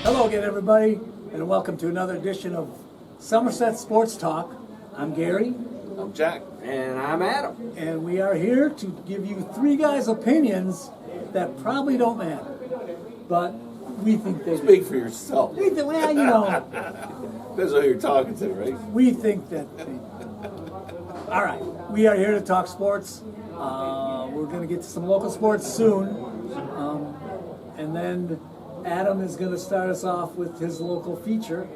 Hello again, everybody, and welcome to another edition of Somerset Sports Talk. I'm Gary. I'm Jack. And I'm Adam. And we are here to give you three guys' opinions that probably don't matter, but we think they do. Speak for yourself. We think, well, you know, That's what you're talking to, right? we think that they do. All right, we are here to talk sports. We're going to get to some local sports soon. And then Adam is going to start us off with his local feature.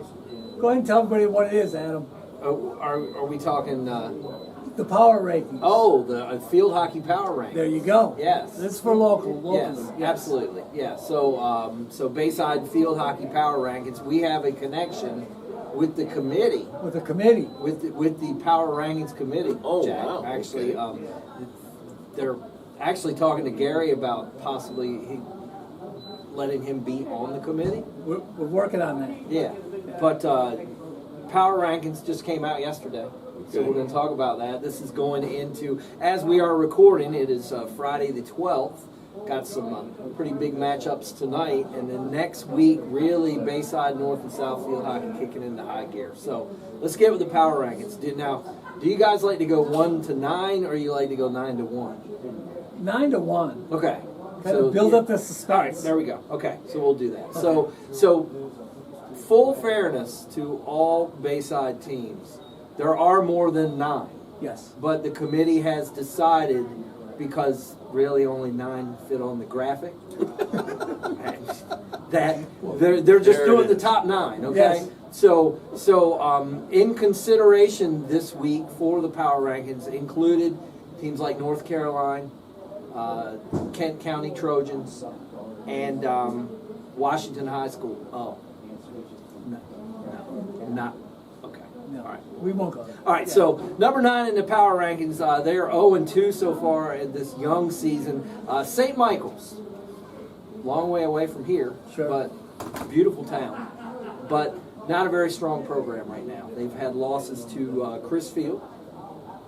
Go ahead and tell everybody what it is, Adam. Oh, are we talking? The power rankings. Oh, the field hockey power rank. There you go. Yes. This is for locally. Yes, absolutely. Yeah. So Bayside Field Hockey Power Rankings, we have a connection with the committee. With the committee. With the Power Rankings committee. Oh, Jack. wow. Actually, Okay. they're actually talking to Gary about possibly letting him be on the committee. We're working on that. Yeah. But Power Rankings just came out yesterday. So we're going to talk about that. This is going into, as we are recording, it is Friday the 12th. Got some pretty big matchups tonight. And then next week, really Bayside, North, and South Field Hockey kicking into high gear. So let's get with the Power Rankings. Do you guys like to go 1 to 9 or you like to go 9 to 1? 9 to 1. Okay. Kind of build up the suspense. All right, there we go. Okay, so we'll do that. Okay. So full fairness to all Bayside teams, there are more than 9. Yes. But the committee has decided, because really only 9 fit on the graphic, that they're just doing the top 9. Okay. Yes. So in consideration this week for the power rankings included teams like North Carolina, Kent County Trojans, and Washington High School. Oh, no, not okay. No. All right, We won't go there. all right. Yeah. So number 9 in the power rankings, they are 0-2 so far in this young season. St. Michael's, long way away from here, Sure. but beautiful town, but not a very strong program right now. They've had losses to Chrisfield,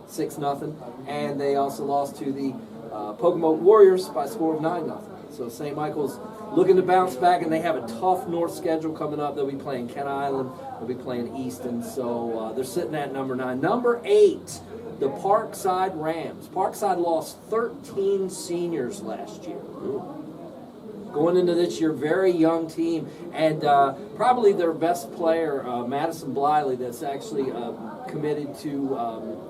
6-0, and they also lost to the Pocomoke Warriors by a score of 9-0. So St. Michael's looking to bounce back, and they have a tough North schedule coming up. They'll be playing Kent Island. They'll be playing Easton. So they're sitting at number 9. Number 8, the Parkside Rams. Parkside lost 13 seniors last year. Going into this year, very young team, and probably their best player, Madison Bliley, that's actually committed to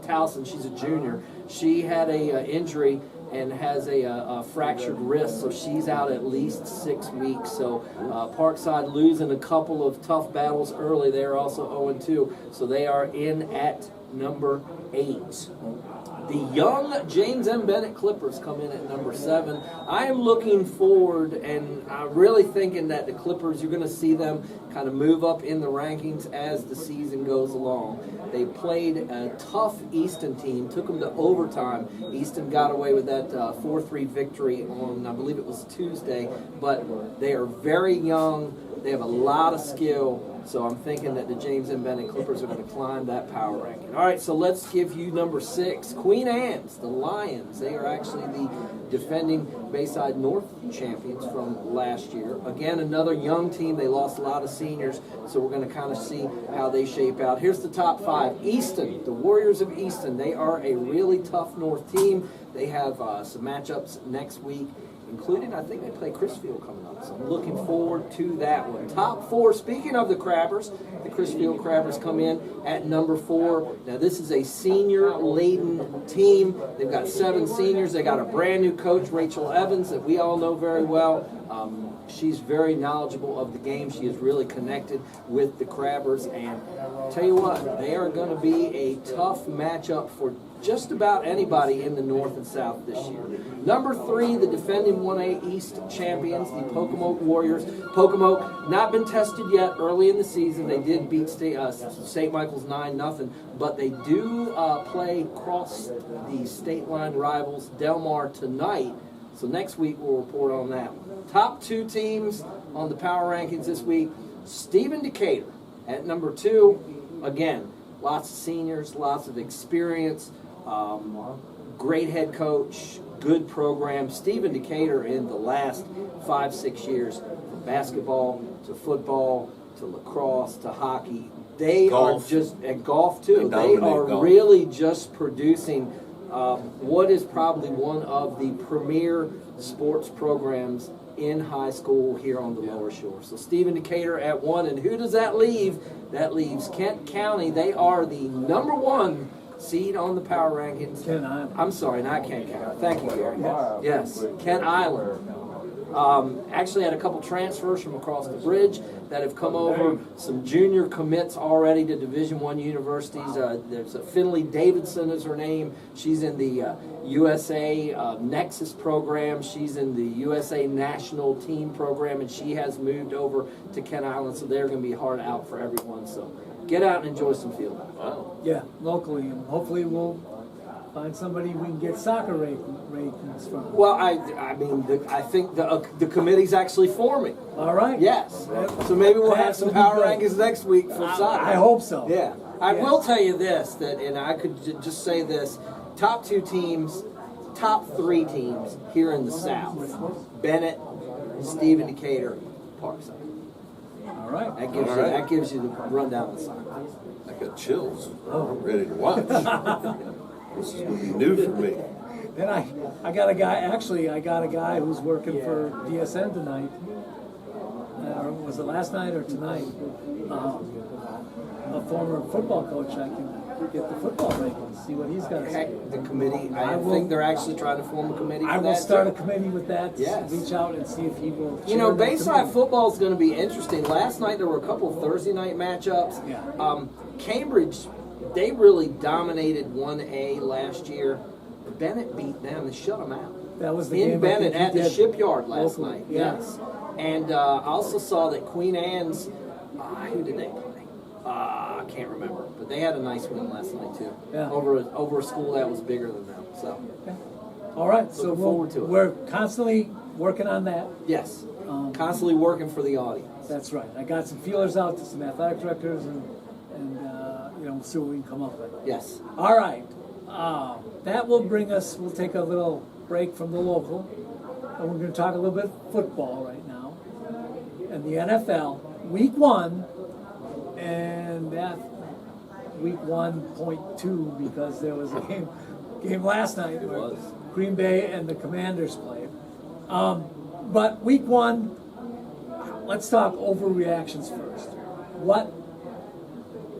Towson. She's a junior. She had a injury and has a fractured wrist, so she's out at least 6 weeks. So Parkside losing a couple of tough battles early. They are also 0-2, so they are in at number 8. The young James M. Bennett Clippers come in at number 7. I am looking forward and really thinking that the Clippers, you're going to see them kind of move up in the rankings as the season goes along. They played a tough Easton team, took them to overtime. Easton got away with that 4-3 victory on, I believe it was Tuesday, but they are very young. They have a lot of skill. So I'm thinking that the James M. Bennett Clippers are going to climb that power ranking. All right, so let's give you number 6, Queen Anne's, the Lions. They are actually the defending Bayside North champions from last year. Again, another young team. They lost a lot of seniors, so we're going to kind of see how they shape out. Here's the top 5. Easton, the Warriors of Easton. They are a really tough North team. They have some matchups next week, including, I think they play Chrisfield coming up. So I'm looking forward to that one. Top 4, speaking of the Crabbers, the Chrisfield Crabbers come in at number 4. Now this is a senior-laden team. They've got 7 seniors. They got a brand new coach, Rachel Evans, that we all know very well. She's very knowledgeable of the game. She is really connected with the Crabbers. And tell you what, they are going to be a tough matchup for just about anybody in the North and South this year. Number 3, the defending 1A East champions, the Pocomoke Warriors. Pocomoke not been tested yet early in the season. They did beat St. Michael's 9-0, but they do play across the state line rivals Delmar tonight. So next week we'll report on that one. Top 2 teams on the power rankings this week. Stephen Decatur at number 2. Again, lots of seniors, lots of experience. Great head coach, good program. Stephen Decatur in the last 5-6 years, basketball to football to lacrosse to hockey. They Golf. are just, and golf too, They they dominate are golf. really just producing what is probably one of the premier sports programs in high school here on the Lower Shore. So Stephen Decatur at 1, and who does that leave? That leaves Kent County. They are the number 1 seed on the power rankings. Kent Island. I'm sorry, not Kent County. Thank you, Gary. Yes, Kent Island. Actually had a couple transfers from across the bridge that have come over. Some junior commits already to Division I universities. There's a Finley Davidson is her name. She's in the USA Nexus program. She's in the USA National Team program, and she has moved over to Kent Island. So they're going to be hard out for everyone. So get out and enjoy some field. Wow. Yeah, locally, and hopefully we'll find somebody we can get soccer ratings from. Well, I mean, I think the committee's actually forming. All right. Yes. So maybe we'll have some power rankings next week for soccer. I hope so. Yeah. I Yeah. will tell you this, that, and I could just say this, top 2 teams, top 3 teams here in the South, Bennett, Stephen Decatur, Parkside. All right. That gives you the rundown of the soccer. I got chills. I'm ready to watch. This is going to be new for me. Then I got a guy who's working for DSN tonight. Was it last night or tonight? A former football coach. I can get the football rankings, see what he's got to say. The committee, I will- think they're actually trying to form a committee for I will that, start too. a committee with that. Yes. Reach out and see if he will. You know, chair that Bayside committee. football is going to be interesting. Last night there were a couple Thursday night matchups. Yeah. Cambridge, they really dominated 1A last year. Bennett beat them and shut them out. That was the In game I Bennett think he at the did Shipyard last locally. night. Yeah. Yes. And I also saw that Queen Anne's, who did they play? I can't remember, but they had a nice win last night too. Yeah. Over a school that was bigger than them. So All right. So Looking forward to it. we're constantly working on that. yes, Um, constantly working for the audience. That's right. I got some feelers out to some athletic directors, and we'll see what we can come up with. Yes. All right. That will bring us. We'll take a little break from the local, and we're going to talk a little bit football right now, and the NFL Week 1, and that Week 1.2 because there was a game last night where was. Green Bay and the Commanders played. But Week 1, let's talk overreactions first.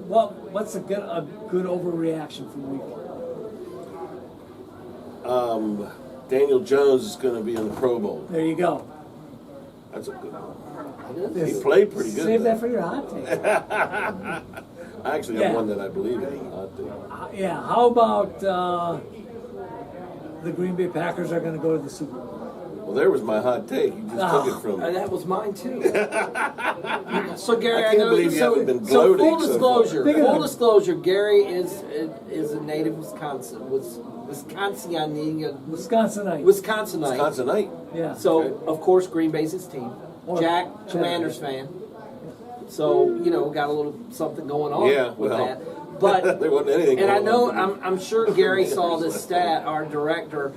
What's a good overreaction from Week 1? Daniel Jones is going to be in the Pro Bowl. There you go. That's a good one. It is. He played pretty good. Save though. that for your hot take. I actually Yeah. have one that I believe in. I'll do. Yeah. How about the Green Bay Packers are going to go to the Super Bowl? Well, there was my hot take. You just took it from me. That was mine too. So Gary, I I can't know. believe you So, haven't been so gloating full so disclosure, far. full disclosure. Gary is a native Wisconsinite. Wisconsinite. Wisconsinite. Yeah. So Okay. of course Green Bay's his team. Jack, Commanders fan. So got a little something going on Yeah, with well, that. But there wasn't anything and I going know on. I'm sure Gary saw this stat. Our director,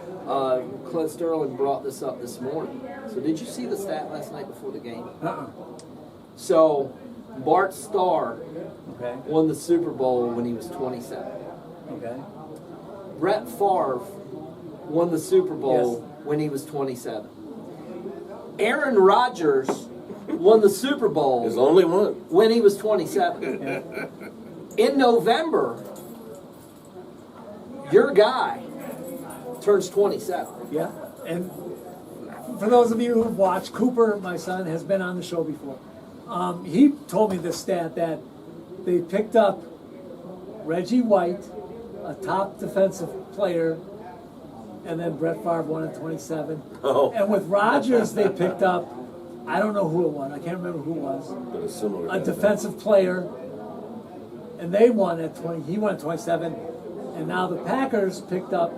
Clint Sterling, brought this up this morning. So did you see the stat last night before the game? So Bart Starr Okay. won the Super Bowl when he was 27. Okay. Brett Favre won the Super Bowl Yes. when he was 27. Aaron Rodgers won the Super Bowl There's only one. when he was 27. Yeah. In November, your guy turns 27. Yeah. And for those of you who've watched, Cooper, my son, has been on the show before. He told me this stat that they picked up Reggie White, a top defensive player, and then Brett Favre won at 27. Oh. And with Rodgers, they picked up, I don't know who it was, I can't remember who it was, But a similar. a kind of defensive player, and they won at 20. He won at 27, and now the Packers picked up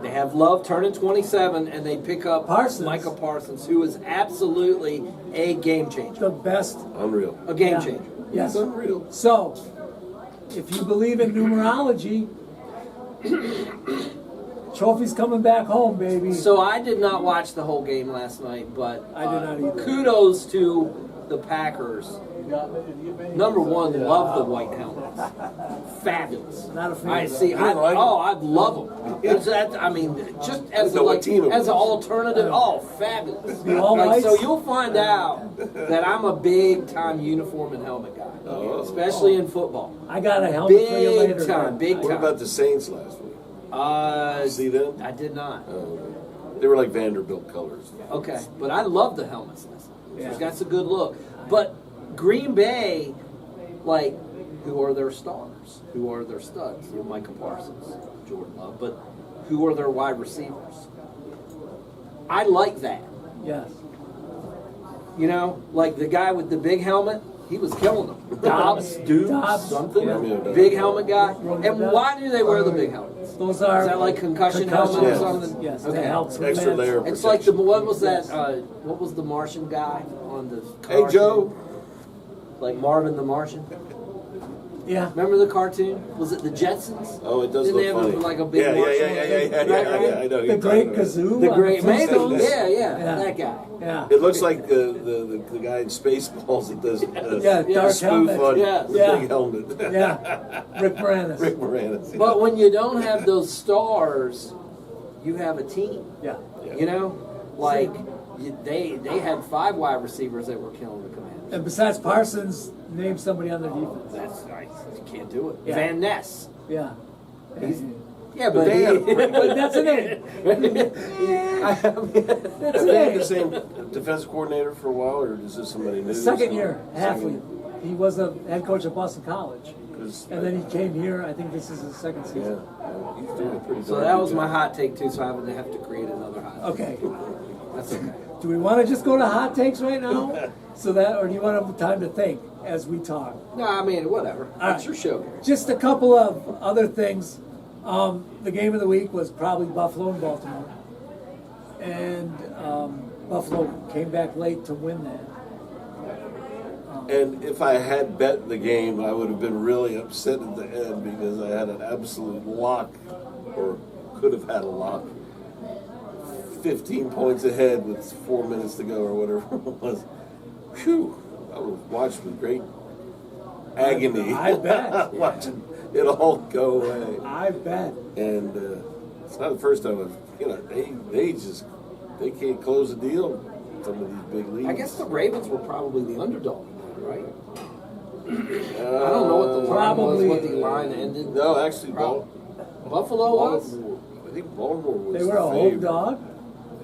They have Love turning 27, and they pick up Parsons. Michael Parsons, who is absolutely a game changer. the best. thing. Unreal. A game Yeah. changer. Yes. It's unreal. So, if you believe in numerology, Trophy's coming back home, baby. So I did not watch the whole game last night, but I did not either. kudos to the Packers. Number one, love the white helmets. Fabulous. Not a fan I of see. I like I love them. It's that, I mean, just as know a, what like, team it as an was. alternative. Oh, fabulous! The all Like, so whites? you'll find out that I'm a big time uniform and helmet guy, especially in football. I got a helmet for you later. Big time, big What time. about the Saints last week? See them? I did not. They were like Vanderbilt colors. Okay, but I love the helmets last night. Yeah. That's a good look. But Green Bay, like, who are their stars? Who are their studs? You know, Micah Parsons, Jordan Love, but who are their wide receivers? I like that. Yes. You know, like the guy with the big helmet, he was killing them. Dobbs, Dukes, Dobbs, something. yeah. Big helmet guy. Roman And Dobbs. why do they wear the big helmets? Those are Is that like concussion helmet or Yes. something? Yes, Okay. that helps. Extra layer of It's like the protection. what was that? What was the Martian guy on the? Hey, cartoon? Joe. Like Marvin the Martian. Yeah. Remember the cartoon? Was it the Jetsons? Oh, it does Didn't look they have funny. like a big yeah, Martian? yeah. I know. The you're Great talking about. Kazoo. The on great, maybe. Flintstones. Yeah, that guy. Yeah. It looks like the guy in Spaceballs that does Yeah, dark spoof helmet. on Yeah. the Yeah. big helmet. Yeah. Rick Moranis. Rick Moranis. But when you don't have those stars, you have a team. Yeah. You know, like they had 5 wide receivers that were killing the Commanders. And besides Parsons, name somebody on their defense. That's nice. You can't do it. Yeah. Van Ness. Yeah. Yeah, but they had a he, pretty But that's a name. That's a Have they had the name. same defense coordinator for a while, or is this somebody new? Second year, Second- Halfley. He was a head coach at Boston College. 'cause- And then he came here. I think this is his second Yeah, season. he's doing a pretty so darn that good was my job. hot take too. So I would have to create another hot. Okay. That's okay. Do we want to just go to hot takes right now? So that, or do you want to have time to think as we talk? No, I mean whatever. All It's right. your show. Just a couple of other things. The game of the week was probably Buffalo and Baltimore. And Buffalo came back late to win that. And if I had bet the game, I would have been really upset at the end because I had an absolute lock, or could have had a lock. 15 points ahead with 4 minutes to go, or whatever it was. Whew! I was watching with great agony. I bet. Watching it all go away. I bet. And it's not the first time they can't close a deal. Some of these big leagues. I guess the Ravens were probably the underdog, right? I don't know what the line Probably. was, what the line ended. No, actually, Buffalo was? Baltimore. I think Baltimore was. They were the a home favorite. dog.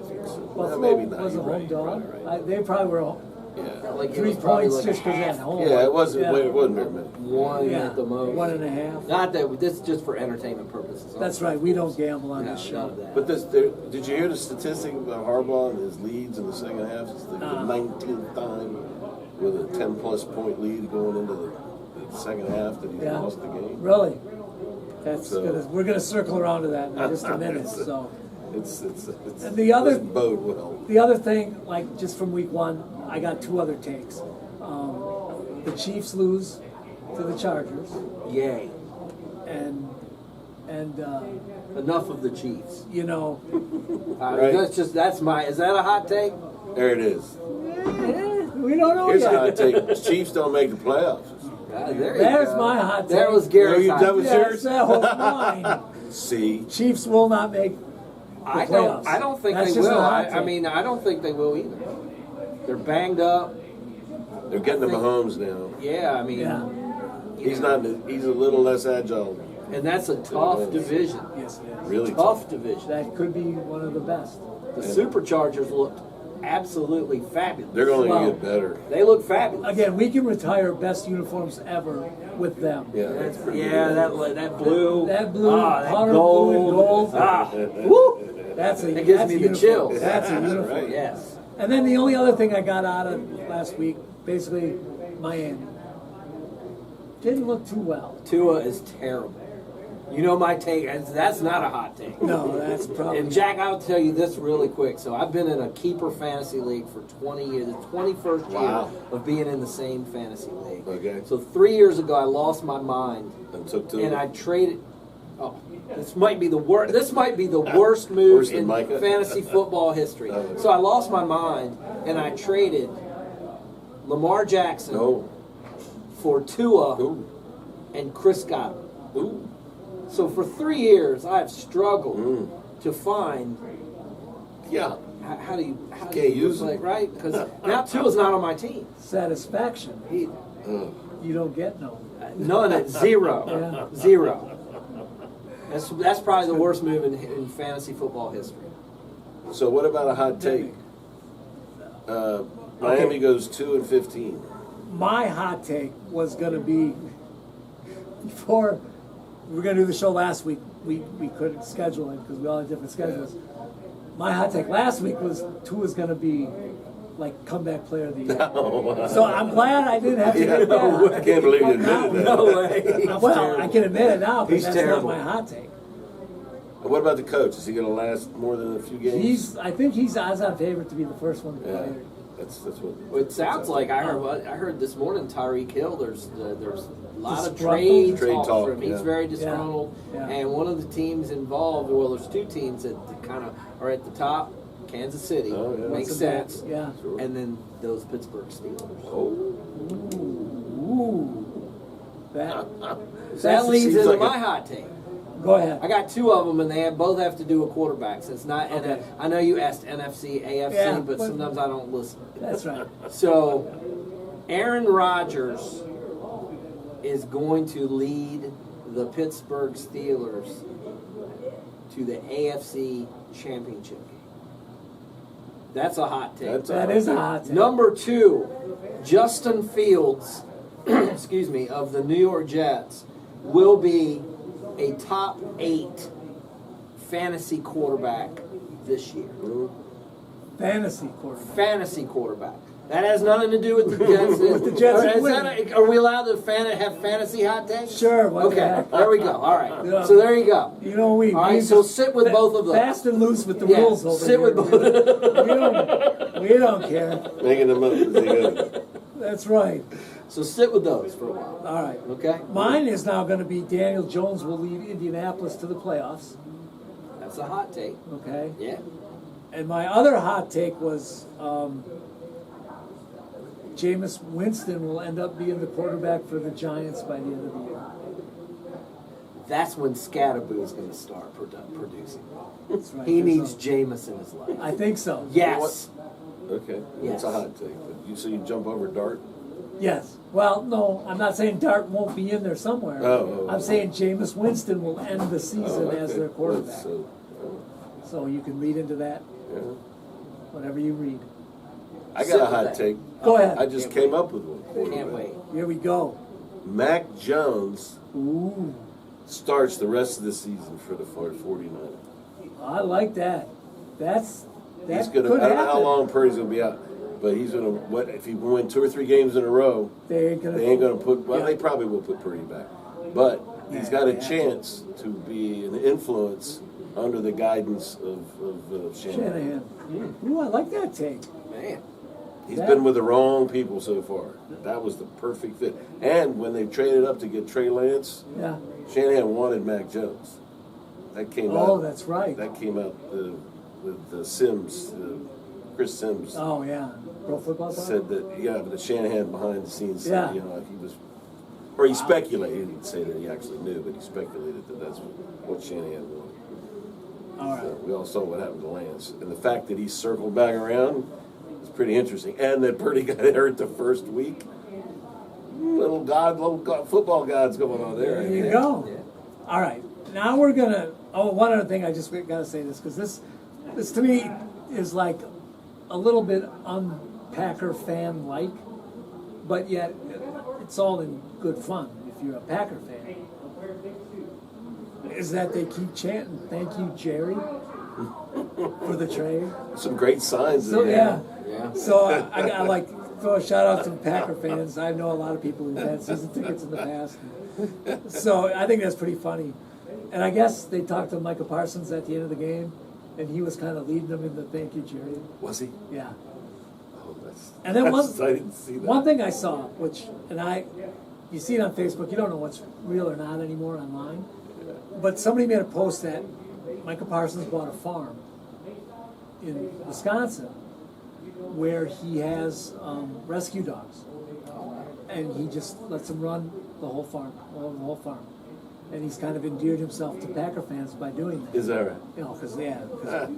I think so. Buffalo Maybe not. was a You're home right, dog. you're right. They probably were Yeah. Like it 3 was probably points like just because they had half, home. Yeah, it wasn't. Yeah. It wasn't very many. one Yeah, at the most. 1.5. Not that this is just for entertainment purposes. That's right. We don't gamble on No, this none show. of that. But did you hear the statistic about Harbaugh and his leads in the second half? It's the 19th time with a 10-plus point lead going into the second half that he's Yeah. lost the game. Really? That's So- good. We're going to circle around to that in just a minute. So. It's And the other- doesn't bode well. The other thing, like just from week 1, I got 2 other takes. The Chiefs lose to the Chargers, Yay. and Enough of the Chiefs. you know, Right. That's my, is that a hot take? There it is. we don't know Here's yet. how I take Chiefs don't make the playoffs. There you There's go. my hot There take. was Gary's You hot done with take. Yes, that was mine. See, Chiefs will not make the I playoffs. don't think That's they just will. a hot I take. mean, I don't think they will either. They're banged up. they're getting to Mahomes now. Yeah, I mean, Yeah. He's not. He's a little less agile. and that's a tough division. Yes, it is. Really Tough division. That could be one of the best. The Superchargers looked absolutely fabulous. They're only Well, gonna get better. They look fabulous. Again, we can retire best uniforms ever with them. Yeah, that's pretty Yeah, good. that blue. That blue, that powder gold. blue and gold. Ah, woo. That's a That gives that's me a the uniform. chills. That's a uniform. Right. Yes. And then the only other thing I got out of last week, basically Miami. Didn't look too well. Tua is terrible. You know my take. That's not a hot take. No, that's probably. And Jack, I'll tell you this really quick. So I've been in a keeper fantasy league for 20 years, the 21st Wow. year of being in the same fantasy league. Okay. So 3 years ago, I lost my mind And took two. and I traded. Oh, this might be the worst. This might be the worst move Worse than in Micah? fantasy football history. So I lost my mind and I traded Lamar Jackson No. for Tua Ooh. and Chris Godwin. Ooh. So for 3 years, I've struggled to find Yeah. how do you Can't use like, him. right? Because now Tua's not on my team. Satisfaction. You don't get no. None. Zero. Yeah. Zero. That's probably the worst move in fantasy football history. So what about a hot take? Miami goes 2-15. My hot take was going to be before we were going to do the show last week. We couldn't schedule it because we all had different schedules. My hot take last week was Tua's going to be like comeback player of the year. So I'm glad I didn't have to Yeah, do that. I can't believe you admitted that. No way. Well, I can admit it now, but He's that's terrible. not my hot take. And what about the coach? Is he going to last more than a few games? I think he's odds-on favorite to be the first one to Yeah, play. that's what. Well, it sounds like I heard this morning Tyreek Hill. There's a lot of Disgruntled? trade talk talk, for him. He's yeah. very disgruntled, Yeah. and one of the teams involved. Well, there's two teams that kind of are at the top. Kansas City Oh, yeah. makes What's the bet? sense, Yeah. Sure. and then those Pittsburgh Steelers. Oh. Ooh. That That leads seems into like my a- hot take. go ahead. I got two of them, and they both have to do with quarterbacks. It's not. And Okay. I know you asked NFC, AFC, Yeah, but but- sometimes I don't listen. That's right. So, Aaron Rodgers is going to lead the Pittsburgh Steelers to the AFC Championship. That's a hot take. That is a hot take. Number two, Justin Fields, excuse me, of the New York Jets will be a top 8 fantasy quarterback this year. Fantasy quarterback. Fantasy quarterback. That has nothing to do with the Jets. With the Jets Is winning. are we allowed to have fantasy hot takes? Sure. What the Okay, heck. there we go. All right. Yeah. So there you go. You know we. All right, we so just sit with both of those. Fast and loose with the Yeah, rules over sit here. with both. we don't care. Making them up as they go. That's right. So sit with those for a while. All right. Okay? Mine is now going to be Daniel Jones will lead Indianapolis to the playoffs. That's a hot take. Okay. Yeah. And my other hot take was Jameis Winston will end up being the quarterback for the Giants by the end of the year. That's when Scatterboo is going to start producing. That's right. He There's needs Jameis in his life. I think so. Yes. Okay. Yes. That's a hot take. So you jump over Dart? Yes. Well, no, I'm not saying Dart won't be in there somewhere. I'm saying Jameis Winston will end the season as their quarterback. So you can read into that yeah. whatever you read. I got a hot take. Go ahead. I just came up with one. Can't wait. Here we go. Mac Jones Ooh, starts the rest of the season for the 49ers. I like that. That He's gonna. could I don't know how happen. long Purdy's gonna be out, but he's gonna. What if he win 2 or 3 games in a row? They ain't gonna. They ain't gonna put. Well, Yeah. they probably will put Purdy back, but he's Yeah, got a they have chance to be an influence under the guidance of Shanahan. Shanahan. Ooh, I like that take. Man. He's That- been with the wrong people so far. That was the perfect fit. And when they traded up to get Trey Lance, Yeah. Shanahan wanted Mac Jones. That came out. Oh, that's right. That came out with the Sims, Chris Sims. Oh yeah. Pro football. Talk? Said that, yeah, but the Shanahan behind the scenes said, Yeah. you know, he was, or he speculated, he didn't say that he actually knew, but he speculated that that's what Shanahan wanted. All right. So we all saw what happened to Lance. And the fact that he circled back around is pretty interesting. And that Purdy got hurt the first week. Little god, football gods going on there. There you Yeah. go. Yeah. All right. Now we're gonna. Oh, one other thing. I just gotta say this because this to me is like a little bit un-Packer fan like, but yet it's all in good fun if you're a Packer fan. Is that they keep chanting, "Thank you, Jerry," for the trade. Some great signs So in yeah. there. Yeah. So I got like throw a shout out to Packer fans. I know a lot of people who've had season tickets in the past. So I think that's pretty funny. And I guess they talked to Micah Parsons at the end of the game, and he was kind of leading them in the thank you, Jerry. Was he? Yeah. Oh, that's. And then I didn't see that. one thing I saw, you see it on Facebook. You don't know what's real or not anymore online. But somebody made a post that Michael Parsons bought a farm in Wisconsin where he has rescue dogs, and he just lets them run the whole farm, and he's kind of endeared himself to Packer fans by doing that. Is that right? You know, because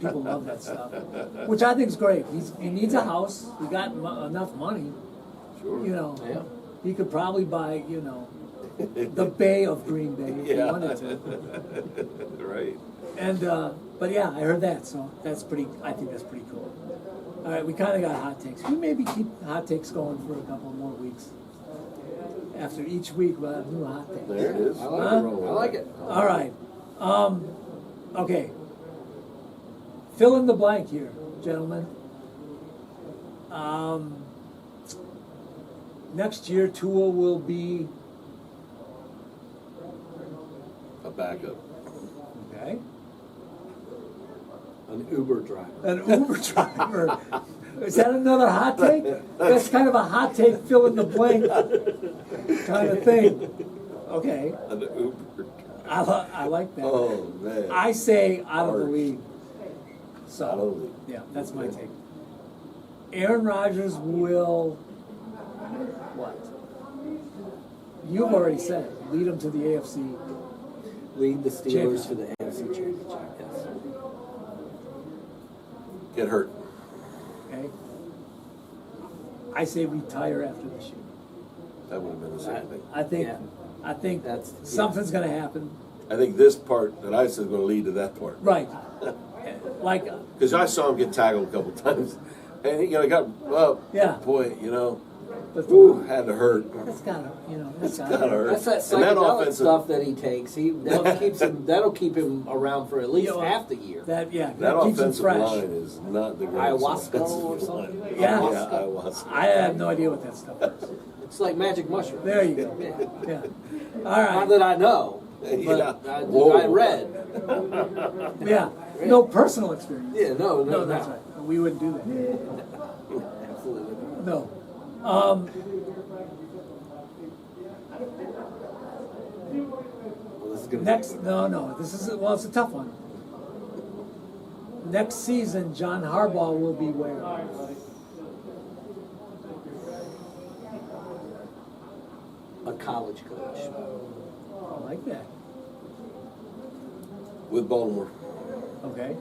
people love that stuff, which I think is great. He needs a house. He got enough money. Sure. You know, Yeah. he could probably buy, the Bay of Green Bay if he Yeah. wanted to. Right. And but yeah, I heard that, so that's pretty. I think that's pretty cool. All right, we kind of got hot takes. We maybe keep hot takes going for a couple more weeks. After each week, we'll have new hot takes. There it is. I like Huh? it. I like it. All right. Okay. Fill in the blank here, gentlemen. Next year, Tua will be A backup. okay. An Uber driver. An Uber driver. Is that another hot take? That's kind of a hot take, fill in the blank kind of thing. Okay, An Uber. I like that. Oh, man. I say out of the Harsh. league. So, Out of the league. yeah, that's my take. Aaron Rodgers will, what? You've already said, lead him to the AFC. Lead the Steelers Championship. to the AFC Championship. Yes. Get hurt. Okay? I say retire after this year. That would have been the same thing. I think, Yeah. That's- something's gonna happen. I think this part that I said is going to lead to that part. Right. Like, Because I saw him get tackled a couple times. And he got, Yeah. boy, but had to hurt. that's gotta, that's Gotta gotta hurt. That's that And that psychedelic offensive- stuff that he takes. That'll keep him around for at least Yeah, well, half the year. That keeps him offensive fresh. line is not the greatest Ayahuasca offensive or something? line. Yeah. ayahuasca. I have no idea what that stuff is. It's like magic mushroom. There you go. Yeah. Yeah. All Not right. that I know, but Yeah. I Whoa. read. Yeah. No personal experience. Yeah, no, No, that's right. We wouldn't do that. Absolutely. No. Well, this is gonna Next, no. This is it's a tough one. Next season, John Harbaugh will be where? a college coach. I like that. With Baltimore. Okay.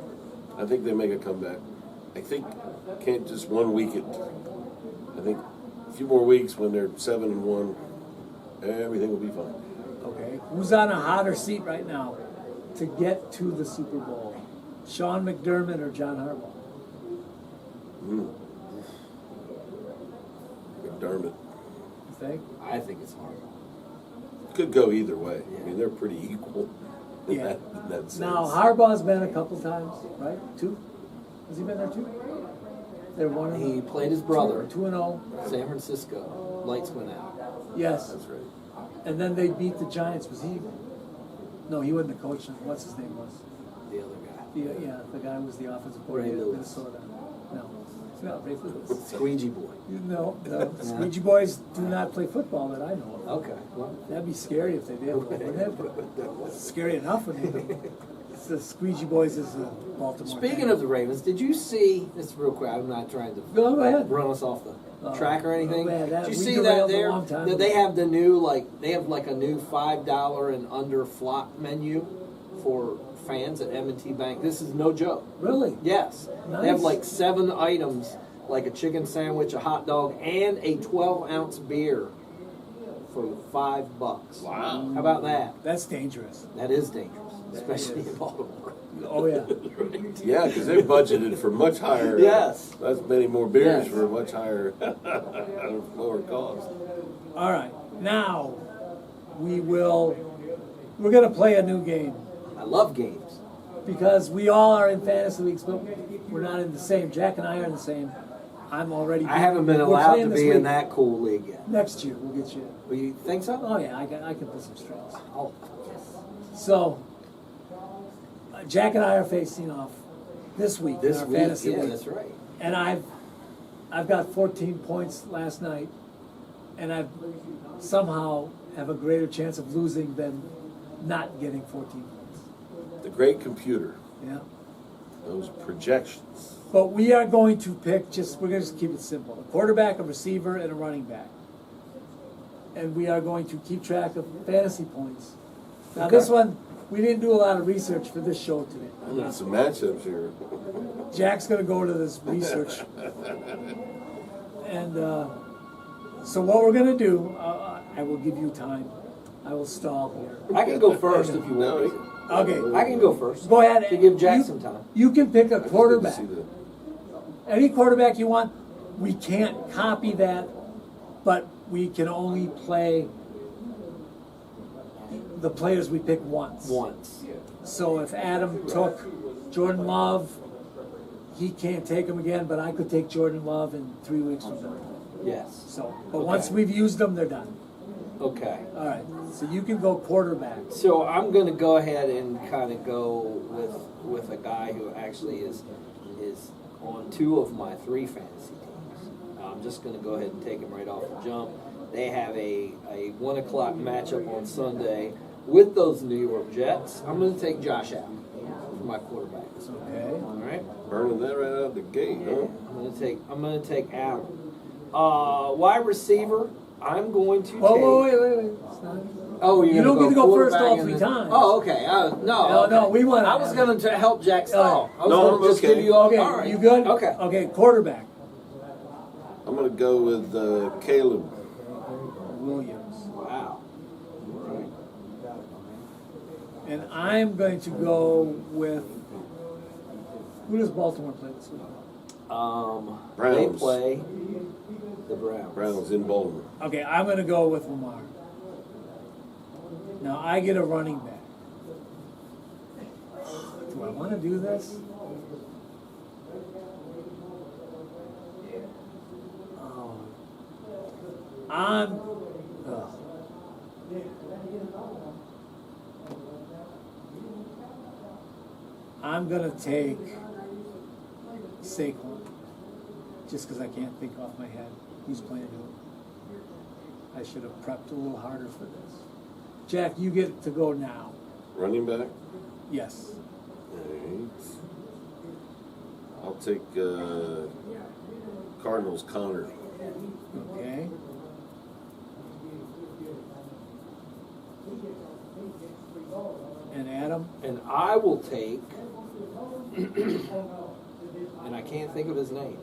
I think they make a comeback. I think can't just 1 week it. I think a few more weeks when they're 7-1, everything will be fine. Okay. Who's on a hotter seat right now to get to the Super Bowl? Sean McDermott or John Harbaugh? McDermott. You think? I think it's hard. Could go either way. I mean, they're pretty equal in Yeah. that sense. Now Harbaugh's been a couple times, right? 2? Has he been there 2? They're 1. He played his brother, 2-0. San Francisco. Lights went out. Yes. That's right. And then they beat the Giants. Was he? No, he wasn't the coach. What's his name was? The other guy. The guy who was the offensive Ray coordinator of Lewis. Minnesota. No, Ray Lewis. Squeegee boy. No, Squeegee boys do not play football that I know of. Okay. Well, That'd be scary if they did, wouldn't it? It's scary enough when they. The Squeegee boys is a Baltimore. speaking thing. of the Ravens, did you see this real quick? I'm not trying to Go ahead. run us off the track or anything. oh, man, that- did you we see that derailed a there? long time That they ago. have the new they have like a new $5 and under flop menu for fans at M&T Bank. This is no joke. Really? Yes. They have Nice. like 7 items, like a chicken sandwich, a hot dog, and a 12-ounce beer for $5. Wow. How about that? That's dangerous. That is dangerous, especially in Baltimore. Oh yeah. Yeah, because they budgeted for much higher. Yes. That's many more beers Yes. for a much higher, lower cost. All right. Now we're gonna play a new game I love games. because we all are in fantasy leagues, but we're not in the same. Jack and I are in the same. I'm already. I haven't been we're allowed playing to this be in week. that cool league yet. Next year we'll get you. Well, you think so? Oh yeah, I can put some strings. Oh, So Jack and I are facing off this week this in our week, fantasy yeah, league. that's right. And I've got 14 points last night, and I've somehow have a greater chance of losing than not getting 14 points. The great computer, Yeah. those projections. But we are going to pick, we're going to just keep it simple, a quarterback, a receiver, and a running back. And we are going to keep track of fantasy points. Now, this one, we didn't do a lot of research for this show today. I need some matchups here. Jack's going to go to this research. And so what we're going to do, I will give you time. I will stall here. I can go first if you want me. Okay. I can go first. Go ahead. To give Jack You- some time. You can pick a It's good to quarterback. see that. Any quarterback you want. We can't copy that, but we can only play the players we pick once. Once. So if Adam took Jordan Love, he can't take him again, but I could take Jordan Love in 3 weeks from now. Yes. So, but Okay. once we've used them, they're done. Okay. All right. So you can go quarterback. So I'm going to go ahead and kind of go with a guy who actually is on 2 of my 3 fantasy teams. I'm just going to go ahead and take him right off the jump. They have a 1 o'clock matchup on Sunday with those New York Jets. I'm going to take Josh Allen for my quarterback. Okay. All right. Burning that right out of the gate, huh? I'm going to take Allen. Wide receiver. I'm going to take. Wait. It's not- Oh, You don't gonna get to go first quarterback all and 3 then- times. Oh, okay. No, No, okay. we want. I was going to help Jack stall. I was No, going to just okay. give you all. Okay, All right. you good? Okay. Okay, quarterback. I'm going to go with Caleb. Williams. Wow. And I'm going to go with. Who does Baltimore play this week? They Browns. play the Browns. Browns in Baltimore. Okay, I'm going to go with Lamar. Now I get a running back. Do I want to do this? Oh. Ugh. I'm going to take Saquon. Just because I can't think off my head who's playing who. I should have prepped a little harder for this. Jack, you get to go now. Running back. Yes. Alright. I'll take Cardinals Connor. Okay. And Adam? And I will take. And I can't think of his name.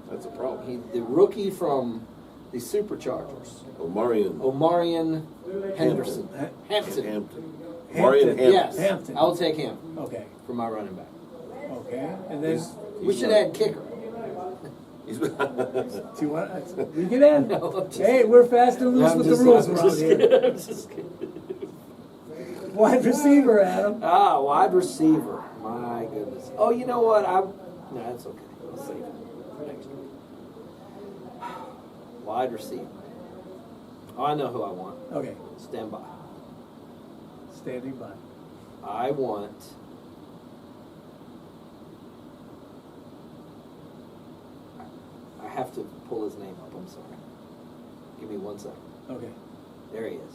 That's a problem. The rookie from the Superchargers, Omarion Henderson. Hampton. Hampton. Hampton. Omarion Hampton. Yes, Hampton. I'll take him Okay. for my running back. Okay. And then, We should add kicker. He's do you want, we get in. No, I'm just- Hey, we're fast and loose I'm with just- the rules I'm around just here. kidding, I'm just kidding. Wide receiver, Adam. Wide receiver. My goodness. Oh, you know what? No, that's okay. I'll save it for next week. Wide receiver. Oh, I know who I want. Okay. Stand by. Standing by. I want. I have to pull his name up. I'm sorry. Give me 1 second. Okay. There he is.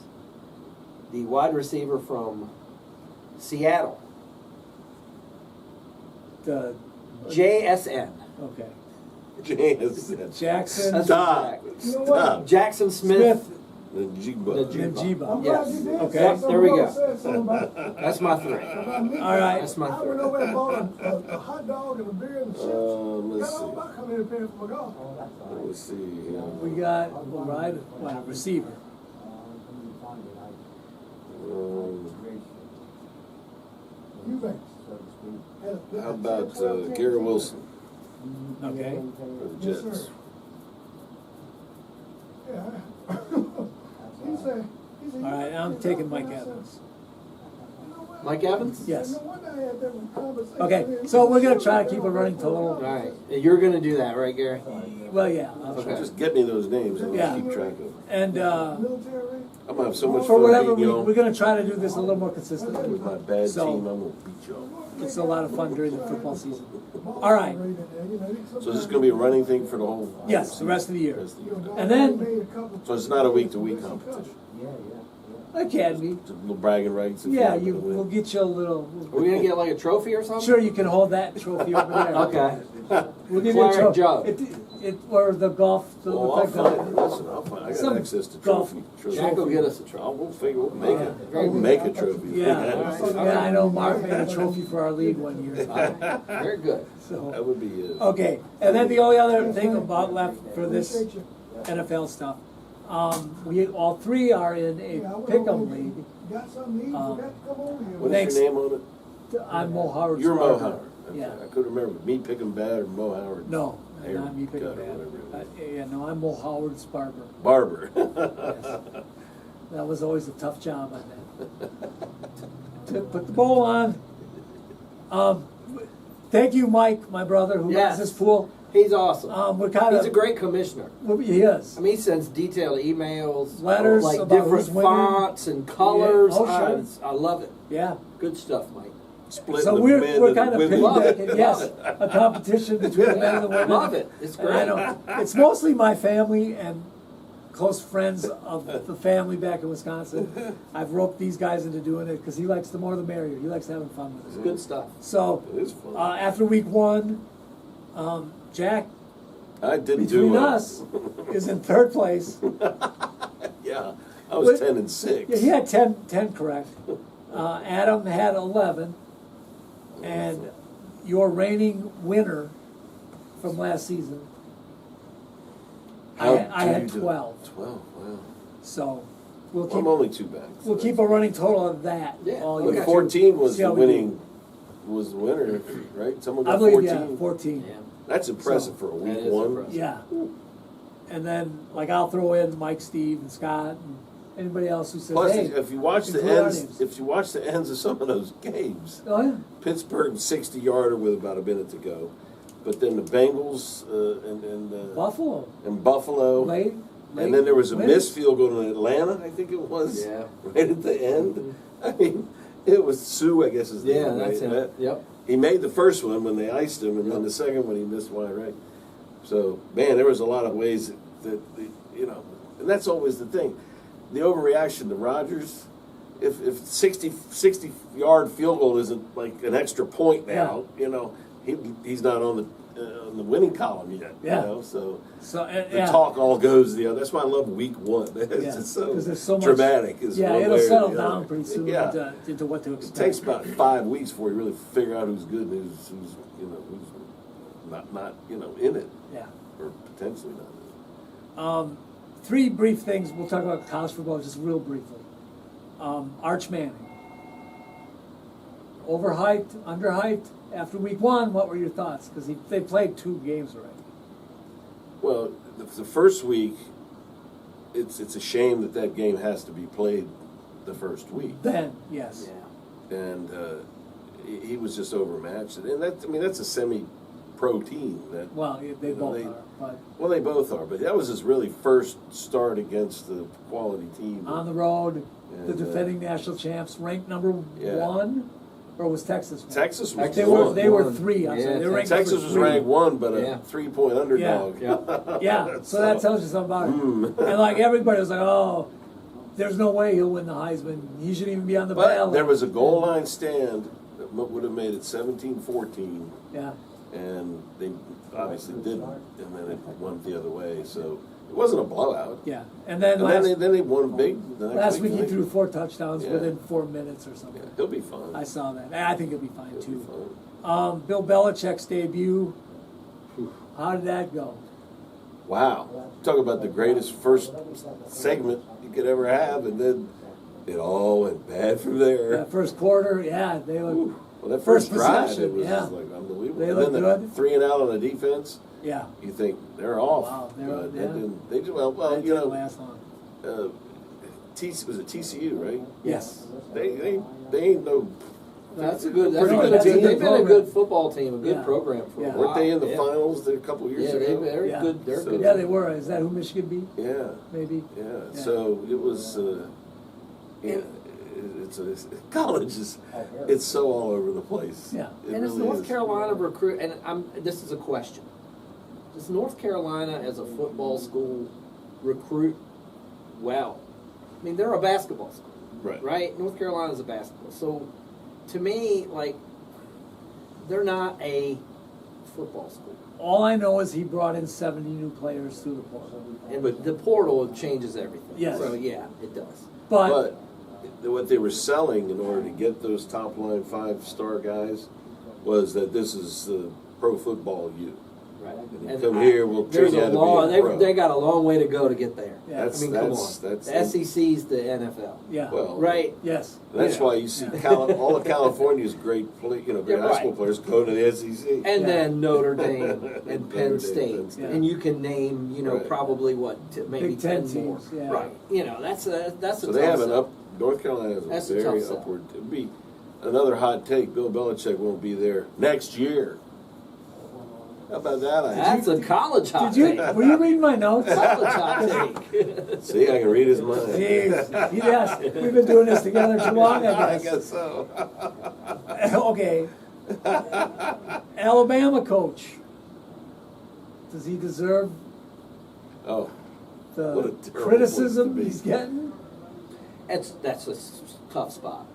The wide receiver from Seattle. The, JSN. okay. James. Jackson. That's Stop. Stop. Jackson Smith. Smith. Najigba. Najiba. Yes. Okay. Yep, there we go. That's my 3. All right. That's my I 3. went over and bought a hot dog and a beer and chips. Let's Got all see. my coming in and paying for my golf. Let's see. We got wide receiver. Eubanks. How about Gary Wilson Okay. for the Yes, Jets? sir. Yeah. He's a All right, I'm taking Mike Evans. Mike Evans? Yes. No wonder I had that conversation. Okay, so we're gonna try to keep a running total. All right. You're going to do that, right, Gary? Well, yeah. I'll try. Okay. Just get me those names and Yeah. I'll keep track of them. And Military. I'm gonna have so much for fun whatever, beating y'all. we're gonna try to do this a little more consistently. With my bad So- team, I'm gonna beat y'all. It's a lot of fun during the football season. All right. So this is gonna be a running thing for the whole. Yes, the rest of the year. rest of the year. And then- So it's not a week-to-week competition. Academy. Just little bragging rights. if Yeah, happen you to win. we'll get you a little. Are we gonna get like a trophy or something? Sure, you can hold that trophy over there. Okay. We'll give you a Claret trophy. jug. Or the golf. The Oh, I'll find. Listen, I'll find. I got Some access to golf trophy. Jack will get us a Oh, trophy. we'll figure. We'll make it. Very We'll good. make a trophy. Yeah, All right. yeah. I know Mark made a trophy for our league one year. Very good. So. That would be it. Okay, and then the only other thing about left for this Appreciate you. NFL stuff, we all three are in a Yeah, I went pick'em over league. You got something to eat, Um, forgot to come over here. What's Thanks. your name on it? I'm Mo Howard. You're Mo Sparta. Howard. Okay. Yeah. I couldn't remember. Me picking bad or Mo Howard? No, Hair not me picking cut or bad. whatever it was. Yeah, no, I'm Mo Howard's barber. Barber. Yes. That was always a tough job on that. To put the bowl on. Thank you, Mike, my brother, who Yes. runs this pool. He's awesome. We're kind of. He's a great commissioner. He is. I mean, he sends detailed emails, Letters like about different who's winning. fonts and colors. Yeah. Oh, sure. I love it. Yeah. Good stuff, Mike. Splitting So the we're men we're and the kind of women. Love it. piggybacking, yes, a competition between the men and the women. Love it. It's And I great. know, it's mostly my family and close friends of the family back in Wisconsin. I've roped these guys into doing it because he likes the more the merrier. He likes having fun with It's it. good stuff. So It is fun. after week one, Jack I didn't between do us is in third place. Yeah, I was But- 10-6. Yeah, he had 10 correct. Adam had 11, and your reigning winner from last season, I had 12. 12. Wow. So we'll Well, keep I'm only 2 back. we'll keep a running total of that. Yeah, all okay. year. But 14 was See how the we do. winning. Was the winner, right? Someone I got believe 14. yeah, 14. Yeah. That's impressive So- for a That week is one. impressive. Yeah. And then like I'll throw in Mike, Steve, and Scott, and anybody else who says, Plus, "Hey, if you watch the include our ends, names." if you watch the ends of some of those games, Oh yeah, Pittsburgh 60-yarder with about a minute to go, but then the Bengals Buffalo, and Buffalo, late, and then there was a wins. missed field goal in Atlanta, I think it was, Yeah. right at the end. I mean, it was Sue, I guess is the Yeah, name, that's right? him. Yep. He made the first one when they iced him, and then Yep. the second one he missed wide right. So, man, there was a lot of ways that you know, and that's always the thing. The overreaction to Rodgers, if 60-yard field goal isn't like an extra point now, you know, he's not on the winning column yet. Yeah. You know, so So and, the yeah. talk all goes the other. That's why I love week one. It's Yeah, just so, 'cause there's so much- dramatic. Is Yeah, one it'll way or settle the down other. pretty soon Yeah. into what to It expect. takes about 5 weeks before you really figure out who's good and who's not in it Yeah. or potentially not in it. 3 brief things. We'll talk about college football just real briefly. Arch Manning. Overhyped, underhyped. After week 1, what were your thoughts? Because they played 2 games already. Well, the first week, it's a shame that game has to be played the first week, Then, yes. Yeah. and he was just overmatched. And that's a semi-pro team. That Well, they you know, both are. But well, they both are, but that was his really first start against the quality team. on the road, the And, defending national champs, ranked number Yeah. 1, or was Texas one? Texas was They one. were One. 3. I'm sorry. Yeah, They were ranked Texas number was 3. ranked 1, but a Yeah. 3-point underdog. Yeah. Yeah, so that tells you something about it. And like everybody was like, "Oh, there's no way he'll win the Heisman. He shouldn't even be on the But ballot." there was a goal line stand that would have made it 17-14, Yeah, and they obviously didn't, and then it went the other way. So it wasn't a blowout. yeah. And then And then they won big the next last week he didn't threw they? 4 touchdowns Yeah. within 4 minutes or something. Yeah, he'll be fine. I saw that. I think he'll be fine He'll be too. fine. Bill Belichick's debut. How did that go? Wow. Talk about the greatest first segment you could ever have, and then it all went bad from there. That first quarter, yeah, they Ooh. look. Well, that First first drive, possession, it was yeah. just like unbelievable. They And looked then the good. 3 and out on the defense, Yeah, you think they're off. Wow, they're- but yeah. that didn't, they did well. that Well, you didn't know, last long. Was it TCU, right? Yes, They ain't no. That's a good. Pretty good They've team. been a program. good football team, a good Yeah. program for Yeah. a while. Weren't they in the yeah. finals a couple years Yeah, ago? they're Yeah. good. They're So- good. yeah, they were. Is that who Michigan beat? Yeah, Maybe. yeah. Yeah. So it was. College is. It's so all over the place. Yeah. It And it's really North is. Carolina recruit. And this is a question: does North Carolina, as a football school, recruit well? I mean, they're a basketball school. right? North Carolina's a basketball. So, to me, like, they're not a football school. All I know is he brought in 70 new players through the portal. And the portal changes everything. Yes. So, yeah, it does. But what they were selling in order to get those top line 5-star guys was that this is the pro football U. Right. And come here, we'll there's train you a how to long, be a pro. they got a long way to go to get there. Yeah. I mean, come on. That's the SEC's the NFL. yeah, well, Right. yes. That's Yeah. why you see Yeah. all of California's great, great Yeah, high school right. players go to the SEC. And Yeah. then Notre Dame and Penn Notre Dame, State. Penn State. And you can name, Right. probably maybe Big Ten 10 more. teams, yeah. Right. That's a So tough they have an sell. up. North Carolina has That's a a very tough sell. upward. It'd be another hot take. Bill Belichick won't be there next year. How about that? That's a college hot Did you? take. Were you reading my notes? College hot take. See, I can read his mind. Jeez, yes, we've been doing this together too long, I I guess. guess so. Okay. Alabama coach. Does he deserve Oh, what a the terrible criticism place to be. he's getting? That's a tough spot.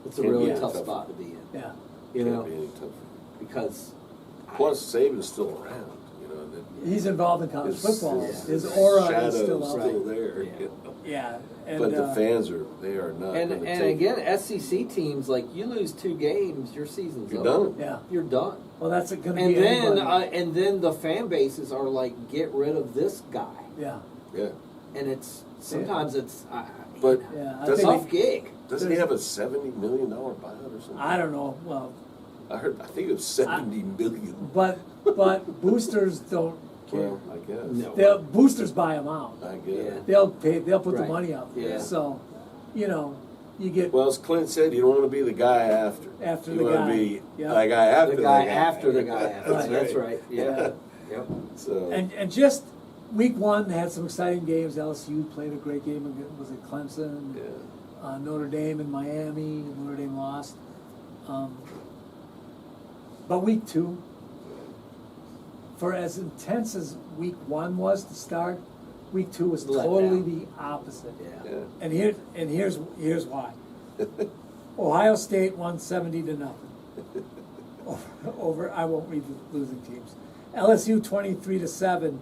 It's a Can't really be tough tough. spot to be in. Yeah. You can't know, be any tougher. because Plus, Saban's still around. He's involved in college His- football. his His aura shadow's is still out. still Right. there. Yeah. you know. Yeah. And, But the fans they are not. and gonna and take again, it. SEC teams, like, you lose 2 games, your season's You're over. done. yeah. You're done. Well, that's going to be And then anybody. and then the fan bases are like, get rid of this guy, Yeah. Yeah, and sometimes it's but Yeah. I doesn't think tough gig. doesn't he have a $70 million buyout or something? I don't know. Well, I think it was 70 million. but boosters don't care. Well, I guess. No. Boosters buy them out. I guess. Yeah. They'll pay. They'll put the Right. money out. Yeah. So, you get Well, as Clint said, you don't want to be the guy after. After you the want guy. to be Yeah. the guy after The guy after the guy after. Right. That's right. Yeah. Yep. So and just week one had some exciting games. LSU played a great game. Was it Clemson? yeah. Notre Dame and Miami. Notre Dame lost. But week two, for as intense as week one was to start, week two was Let totally down. the opposite. Yeah. Yeah. And here's why. Ohio State won 70-0 over I won't read the losing teams. LSU 23-7,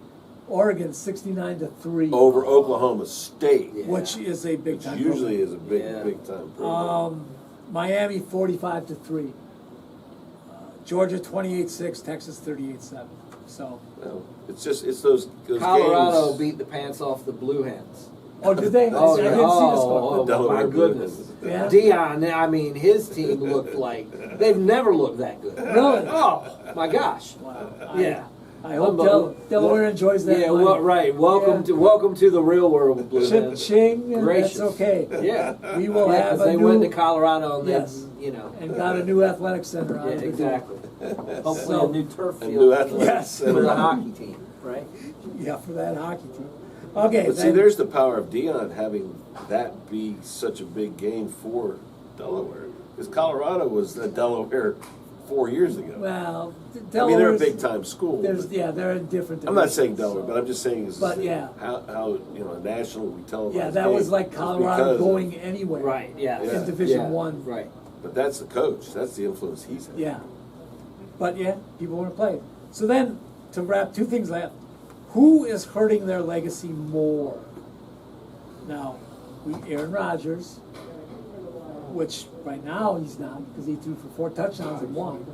Oregon 69-3, Over Oklahoma State, Yeah. which is a big which time. usually program. is a big, Yeah. big time program. Miami 45-3, Georgia 28-6, Texas 38-7. So, Well, it's those Colorado games. beat the pants off the Blue Hens. oh, did they? Oh, I didn't see this oh, one. Delaware my Blue goodness. Hens. Yeah. Dion, I mean, his team looked like they've never looked that good. Really? Oh my gosh. Wow. Yeah. I hope Delaware enjoys that. Yeah, money. well, right. Welcome to the real world, Blue Hens. Ching, and Gracious. that's okay. Yeah. We will Yeah, have 'cause a they new, went to Colorado and Yes. then, and got a new athletic center out Yeah, of the exactly. Hopefully So- a new turf A field new for athletic Yes. center. the hockey team, right? Yeah, for that hockey team. Okay, But see, then- there's the power of Dion having that be such a big game for Delaware. Because Colorado was at Delaware 4 years ago. well, I mean, Delaware. they're a big time school. There's but they're in different. I'm not saying divisions, Delaware, so- but I'm just saying is But, that yeah. how nationally televised. Yeah, that game was like is Colorado because of- going anywhere. Right, yeah. Yeah. In Division Yeah, One. Right. But that's the coach. That's the influence he's had. Yeah. But yeah, people want to play. So then, to wrap, two things left. Who is hurting their legacy more? Now, Aaron Rodgers, which right now he's not because he threw for 4 touchdowns and 1.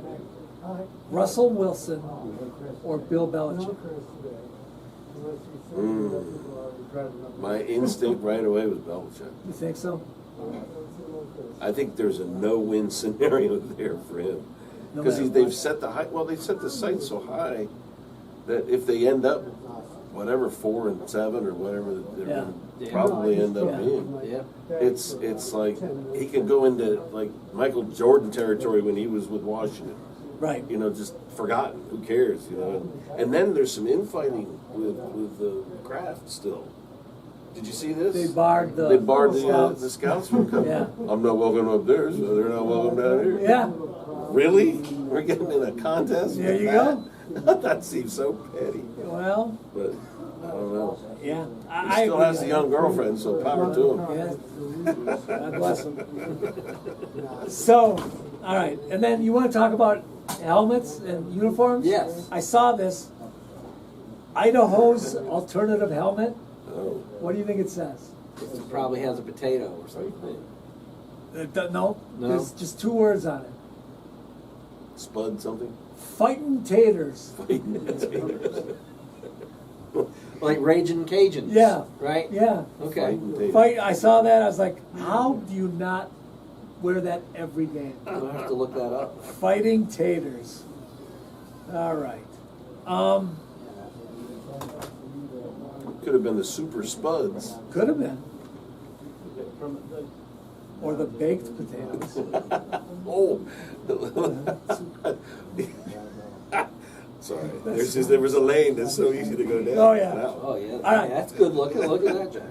Russell Wilson or Bill Belichick? My instinct right away was Belichick. You think so? I think there's a no-win scenario there for him No because matter they've what. set the high. Well, they set the sight so high that if they end up whatever 4-7 or whatever they're Yeah. going to Yeah. probably end up Yeah. being, Yeah. it's like he can go into like Michael Jordan territory when he was with Washington. Right. You know, just forgotten. Who cares? You know, and then there's some infighting with the Kraft still. Did you see this? They barred the the scouts. scouts from coming. Yeah. I'm not welcome up there, so they're not welcome down here. Yeah. Really? We're getting in a contest? There with you that? That seems so petty. Well, But I don't know. Yeah, He I still agree. has a young girlfriend, so power to him. Yeah. God bless him. So, all right, and then you want to talk about helmets and uniforms? Yes. I saw this. Idaho's alternative helmet. Oh. What do you think it says? It probably has a potato or something. No, No? there's just 2 words on it. Spud something? Fighting taters. Like Raging Cajuns. Yeah. Right? Yeah. Okay. Fighting taters. I saw that. I was like, how do you not wear that every game? I'll have to look that up. Fighting taters. All right. Could have been the Super Spuds. Could have been. Or the baked potatoes. Oh. Sorry. There was a lane that's so easy to go down. Oh, yeah. Now. Oh, yeah. All right. That's good looking. Look at that, Jack.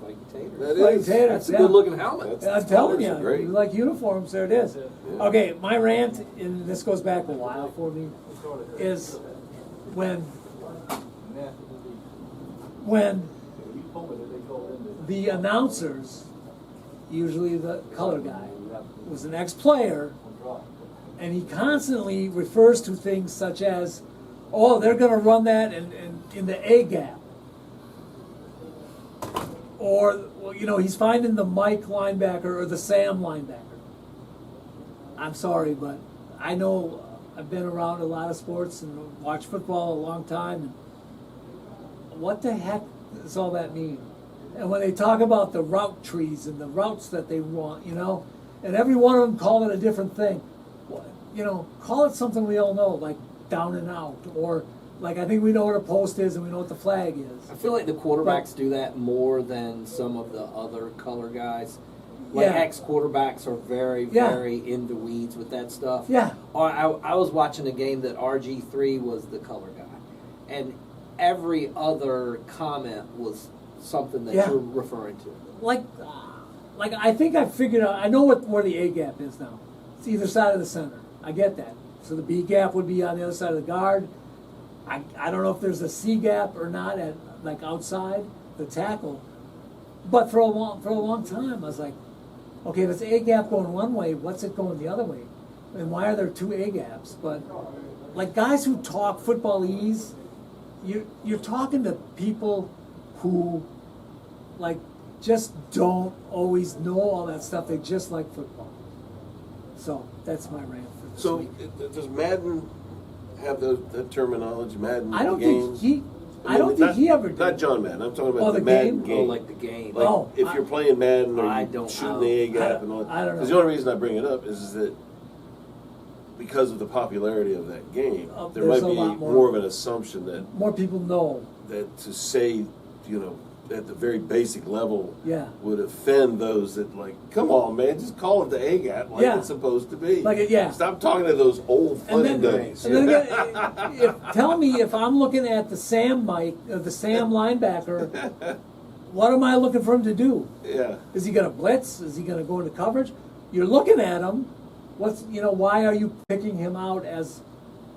Fighting taters. That Fighting is. taters. That's a yeah. good looking helmet. I'm telling you, Colors are great. you like uniforms, there it is. Okay, my rant, and this goes back a while for me, is when the announcers, usually the color guy, was an ex-player, and he constantly refers to things such as, oh, they're going to run that in the A gap. Or, well, you know, he's finding the Mike linebacker or the Sam linebacker. I'm sorry, but I know I've been around a lot of sports and watched football a long time. And what the heck does all that mean? And when they talk about the route trees and the routes that they want, you know, and every one of them call it a different thing. You know, call it something we all know, like down and out, or like I think we know what a post is and we know what the flag is. I feel like the quarterbacks do that more than some of the other color guys. Like Yeah. ex-quarterbacks are very, Yeah. very in the weeds with that stuff. Yeah. Or I was watching a game that RG3 was the color guy, and every other comment was something that Yeah. you're referring to. Like I think I figured out. I know where the A gap is now. It's either side of the center. I get that. So the B gap would be on the other side of the guard. I don't know if there's a C gap or not at like outside the tackle. But for a long time, I was like, okay, if it's A gap going one way, what's it going the other way? And why are there 2 A gaps? But like guys who talk footballese, you're talking to people who like just don't always know all that stuff. They just like football. So that's my rant for this So week. does Madden have that terminology? Madden I don't games? think he ever did. Not John Madden. I'm talking Oh, about the the Madden game? game. Oh, like the game. Like, Oh, if you're playing Madden or I you're don't shooting know. the A gap and all that. I don't know. Because the only reason I bring it up is that because of the popularity of that game, there there's might a be lot more. more of an assumption that More people know. to say, you know, at the very basic level Yeah. would offend those that like, come on, man, just call it the A gap like Yeah. it's supposed to be. Like it- yeah. Stop talking to those old And funny then, days. and then again, tell me if I'm looking at the Sam the Sam linebacker, what am I looking for him to do? Yeah. Is he going to blitz? Is he going to go into coverage? You're looking at him. Why are you picking him out as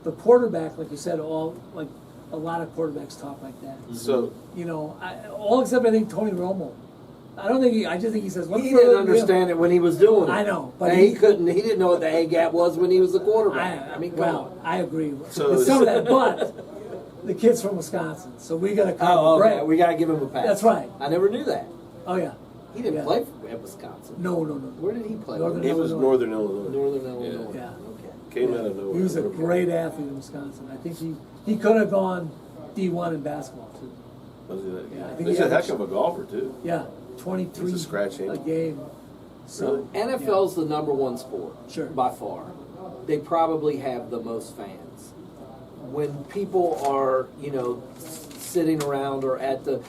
the quarterback? Like you said, like a lot of quarterbacks talk like that. So You know, all except I think Tony Romo. I don't think I just think he says. He didn't understand it when he was doing it. I know, but And he couldn't. He didn't know what the A gap was when he was the quarterback. I mean, come on. I agree So with some of that, but the kid's from Wisconsin, so we got to come Oh, okay. break. We gotta give him a pass. That's right. I never knew that. Oh yeah, He didn't Yeah. play at Wisconsin. no. Where did he play? Northern it was Illinois. Northern Illinois. Northern Illinois. Yeah. Okay. Came out of nowhere. He was a great athlete in Wisconsin. I think he could have gone D1 in basketball too. Was he that? Yeah, I think He's he a heck averaged- of a golfer too. Yeah, 23 He's a scratch a him. game. So NFL's the number one sport. Sure. By far. They probably have the most fans. When people are, sitting around or at the,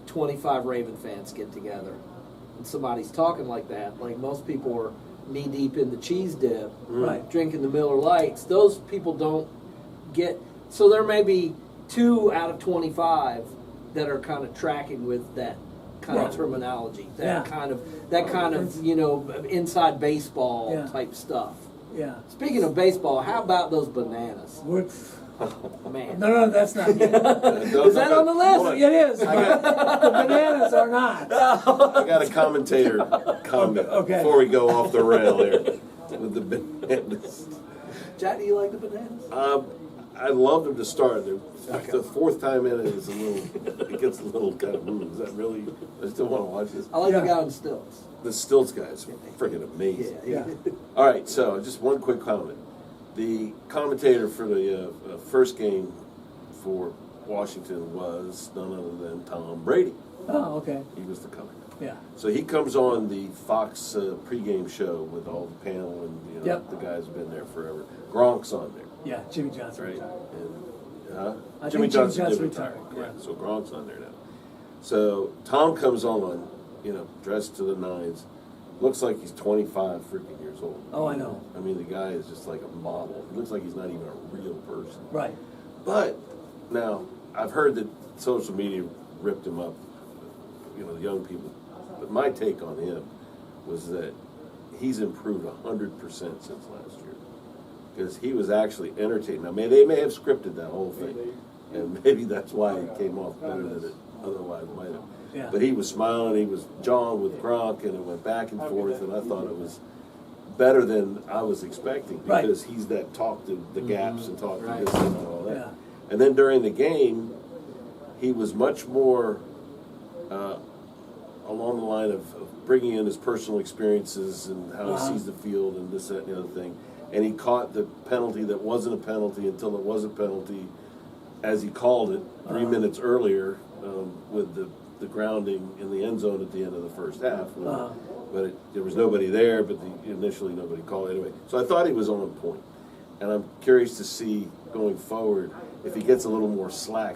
25 Raven fans get together and somebody's talking like that, like most people are knee deep in the cheese dip, Right. drinking the Miller Lights, those people don't get, so there may be 2 out of 25 that are kind of tracking with that kind Yeah. of terminology, that Yeah. kind of, inside baseball Yeah. type stuff. yeah, Speaking of baseball, how about those bananas? Man. No, that's not yet. Is that on the list? It is. The bananas are not. I got a commentator comment Okay. before we go off the rail here with the bananas. Jack, do you like the bananas? I love them to start. The fourth time in it is it gets a little kind of, is that really, I still want to watch this. I like Yeah. the guy on stilts. The Stilts guy is freaking amazing. Yeah. All right, so just one quick comment. The commentator for the first game for Washington was none other than Tom Brady. Oh, okay. He was the color. Yeah. So he comes on the Fox pregame show with all the panel and Yep. the guys have been there forever. Gronk's on there, Yeah, Jimmy Johnson. right? retired. And, I Jimmy think Jimmy Johnson did Johnson retire, retired, correct. yeah. So Gronk's on there now. So Tom comes on, dressed to the nines. Looks like he's 25 freaking years old. Oh, I know. I mean, the guy is just like a model. He looks like he's not even a real person. Right. But now I've heard that social media ripped him up, the young people. But my take on him was that he's improved 100% since last year because he was actually entertaining. Now, they may have scripted that whole thing, and maybe that's why it came off better than it otherwise might have. Yeah. But he was smiling. He was jawing with Gronk, and it went back and forth. And I thought it was better than I was expecting Right. because he's that talk to the gaps and talk Right. to this and all that. Yeah. And then during the game, he was much more along the line of bringing in his personal experiences and how he sees the field and this, that, and the other thing. And he caught the penalty that wasn't a penalty until it was a penalty, as he called it 3 minutes earlier with the grounding in the end zone at the end of the first half. But there was nobody there, but initially nobody called anyway. So I thought he was on point. And I'm curious to see going forward if he gets a little more slack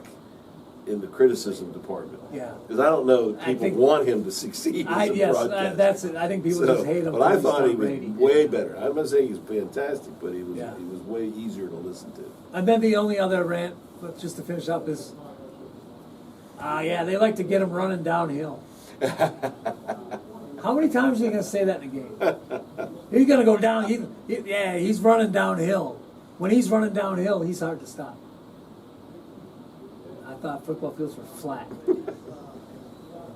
in the criticism department. Yeah. Because I don't know that I people think- want him to succeed as a broadcaster. That's it. I think people just hate him. But I because thought he's he Tom was Brady. way better. I'm not saying he's fantastic, but he was Yeah. way easier to listen to. And then the only other rant, but just to finish up, is, they like to get him running downhill. How many times are you going to say that in a game? He's going to go down. He's running downhill. When he's running downhill, he's hard to stop. I thought football fields were flat.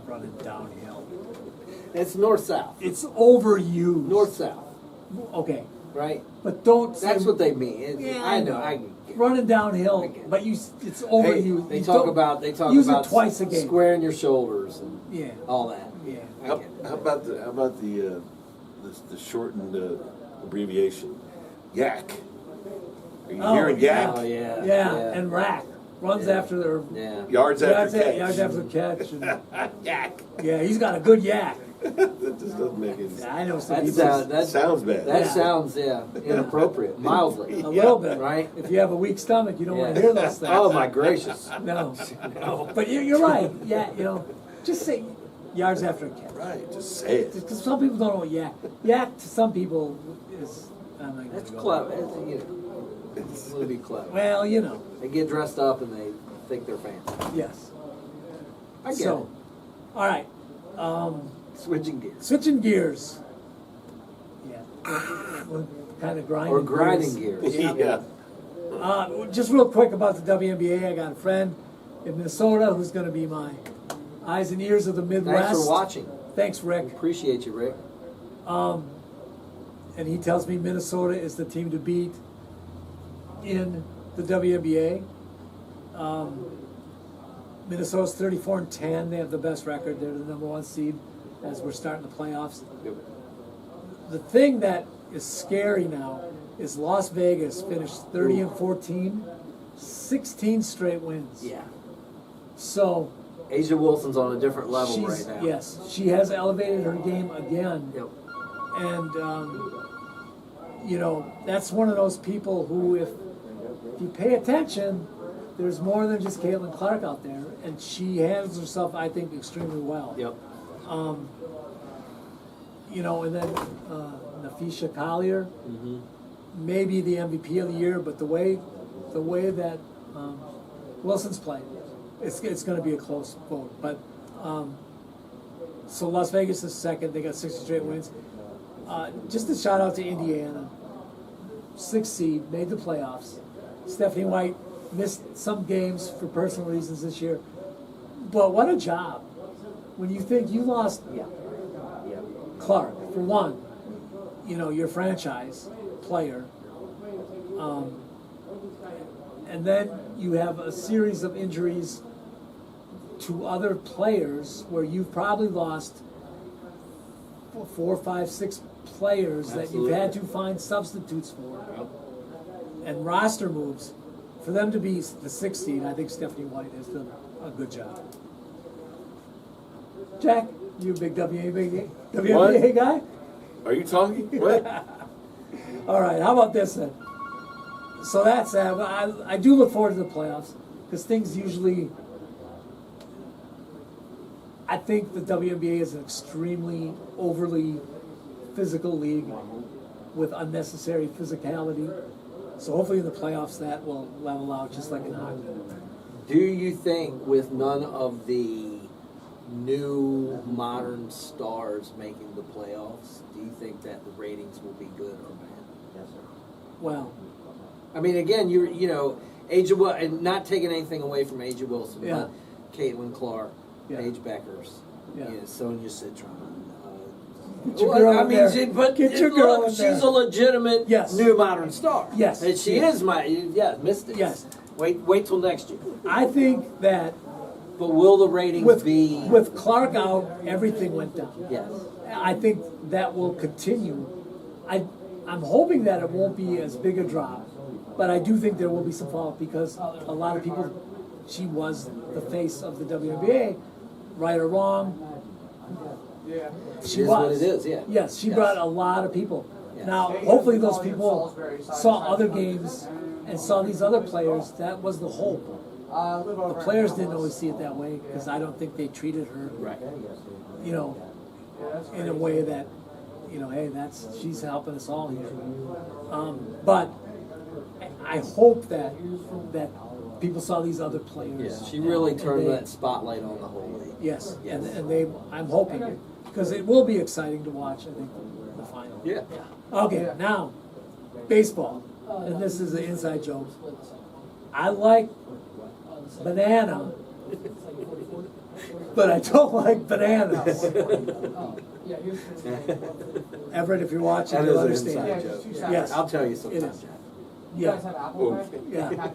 Running downhill. It's north-south. It's overused. North-south, Okay, right? but don't say. That's what they mean. Yeah, I know. I get it. running downhill, I get it. but it's They, overused. they You talk don't- about use about it twice a game. squaring your shoulders and Yeah. all that. Yeah. I How get it. about the shortened abbreviation? Yak. Are you Oh, hearing yak? Oh yeah. Yeah, and rack runs Yeah. after their Yeah. Yards after catch. yards after the catch. And, Yak. yeah, he's got a good yak. That just doesn't make any sense. Yeah, I know some That people. Sounds bad. That Yeah. sounds inappropriate, mildly. A little bit, Right. If you have a weak stomach, you don't want to Yeah. hear those things. Oh my gracious. No, no. But you're right. Yeah, just say yards after a catch. Right, just say it. Because some people don't know what yak. Yak to some people is. I'm not gonna That's go clever. there. It's a little bit clever. Well, They get dressed up and they think they're fancy. yes. I get So, all right. it. Switching gears. Switching gears. Yeah. We're kind of grinding. Or grinding gears. Yeah. Just real quick about the WNBA, I got a friend in Minnesota who's going to be my eyes and ears of the Midwest. Thanks for watching. Thanks, Rick. Appreciate you, Rick. And he tells me Minnesota is the team to beat in the WNBA. Minnesota's 34-10. They have the best record. They're the number one seed as we're starting the playoffs. The thing that is scary now is Las Vegas finished 30-14, 16 straight wins. Yeah. So Asia Wilson's on a different level she's, right now. yes, she has elevated her game again. Yep. And, that's one of those people who, if you pay attention, there's more than just Caitlin Clark out there. And she handles herself, I think, extremely well. Yep. And then Nafisha Collier, maybe the MVP of the year, but the way that Wilson's playing, it's going to be a close vote. But so Las Vegas is second. They got 60 straight wins. Just a shout out to Indiana, 6th seed, made the playoffs. Stephanie White missed some games for personal reasons this year. But what a job. When you think you lost Yeah. Yeah. Clark, for one, your franchise player, and then you have a series of injuries to other players where you've probably lost 4, 5, 6 players that you've had to find substitutes for, and roster moves. For them to be the 6th seed, I think Stephanie White has done a good job. Jack, you a big WNBA guy? Are you talking? What? All right, how about this then? So that's that. I do look forward to the playoffs because things usually. I think the WNBA is an extremely overly physical league with unnecessary physicality. So hopefully in the playoffs that will level out just like in hockey. Do you think with none of the new modern stars making the playoffs, do you think that the ratings will be good or bad? Yes, sir. Well, I mean, again, Aja and not taking anything away from Aja Wilson, Yeah. but Caitlin Clark, Yeah. Paige Beckers, Yeah. Sonia Citron. Get your girl in there. Get your girl in she's there. a legitimate Yes. new modern star. Yes. And she Yes. is Mystics. Yes. Wait till next year. I think that But will the ratings be? with Clark out, everything went down. Yes. I think that will continue. I'm hoping that it won't be as big a drop, but I do think there will be some fallout because a lot of people, she was the face of the WNBA, right or wrong. She It is was. what it is, yeah. Yes, she Yes. brought a lot of people. Yes. Now, hopefully those people saw other games and saw these other players. That was the hope. The players didn't always see it that way because I don't think they treated her, Right. in a way that, hey, she's helping us all here. But I hope that people saw these other players. Yeah. She really and turned they- that spotlight on the whole league. Yes, Yes. and I'm hoping it because it will be exciting to watch. I think the final. Yeah. Okay, now baseball, and this is an inside joke. I like banana, but I don't like bananas. Everett, if you're watching, That you'll is an understand. inside joke. Yes, I'll tell you it sometime, is. Jack. Yeah, yeah.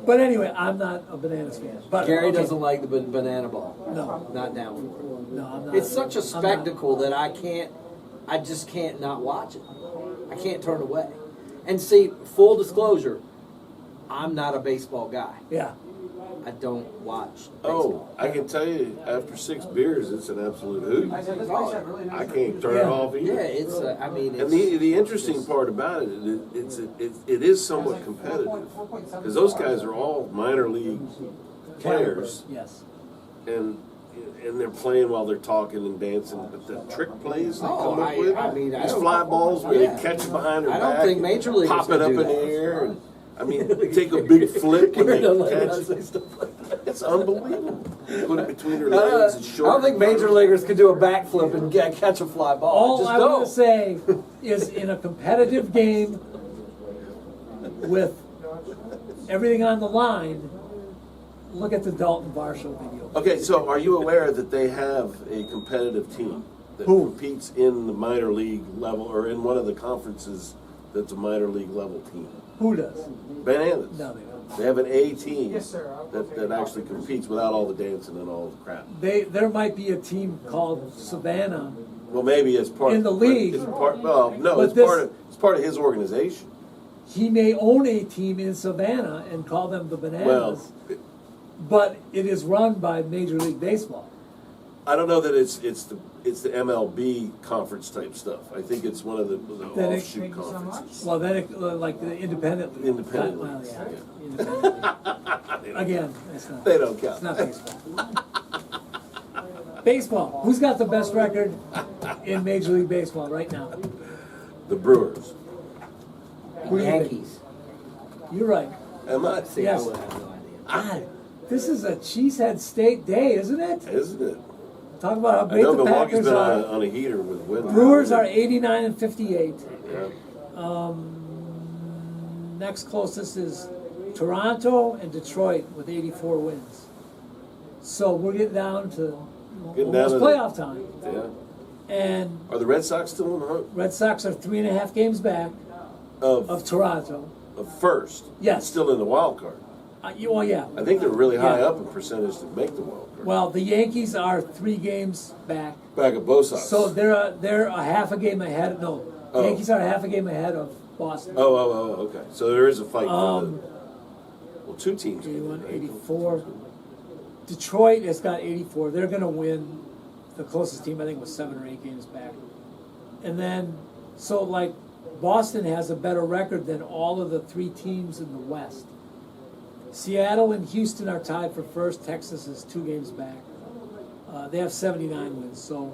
But anyway, I'm not a bananas fan. But Gary okay. doesn't like the banana ball. No. Not down for it. No, I'm not. It's such a I'm not. spectacle that I just can't not watch it. I can't turn away. And see, full disclosure, I'm not a baseball guy. Yeah. I don't watch Oh, baseball. I can tell you, after 6 beers, it's an absolute hoot. I can't turn it Yeah. off either. Yeah, it's. And the interesting part about it, it is somewhat competitive because those guys are all minor league players, Yes. and they're playing while they're talking and dancing. But the trick plays they Oh, come up I with, mean, I these don't- fly balls where Yeah. they catch behind their I don't back, think and Major Leaguers pop it can up do in the that. air, and I mean, take a big flip when they Gary doesn't let catch. us say stuff like that. It's unbelievable. Put it between their I legs and short. don't think major leaguers could do a backflip and catch a fly ball. All Just I don't. want to say is in a competitive game with everything on the line, look at the Dalton Varsho video. Okay, so are you aware that they have a competitive team that Who? competes in the minor league level or in one of the conferences that's a minor league level team? Who does? Bananas. No, they don't. They have an A team Yes, sir. that actually competes without all the dancing and all the crap. There might be a team called Savannah. Well, maybe it's part In the league. It's part, well, no, But it's part of his organization. He may own a team in Savannah and call them the Bananas, Well, but it is run by Major League Baseball. I don't know that it's the MLB conference type stuff. I think it's one of the Then it- offshoot conferences. Well, then it, like the independent league. Independent Well, leagues, yeah, yeah. independent league. Again, that's not. They don't count. It's not baseball. Baseball. Who's got the best record in Major League Baseball right now? The Brewers. Who do you think? Yankees. You're right. Am I? See, Yes. I would have no idea. God, this is a Cheesehead State day, isn't it? Isn't it? Talk about how I great know the Milwaukee's Packers been are. on a heater with wins. Brewers are 89 and 58. Yeah. Next closest is Toronto and Detroit with 84 wins. So we're getting down to Getting down almost to playoff time. Yeah. And Are the Red Sox still in the hunt? Red Sox are 3.5 games back of Toronto. Of first? Yes. Still in the wild card. Well, yeah. I think they're really high Yeah. up in percentage to make the wild card. Well, the Yankees are 3 games back. Back at both sides. So they're a half a game ahead. No, the Oh. Yankees are a half a game ahead of Boston. Oh, okay. So there is a fight for the, well, two teams. 81, 84. Detroit has got 84. They're going to win. The closest team, I think, was 7 or 8 games back. And then, so like, Boston has a better record than all of the 3 teams in the West. Seattle and Houston are tied for first. Texas is 2 games back. They have 79 wins. So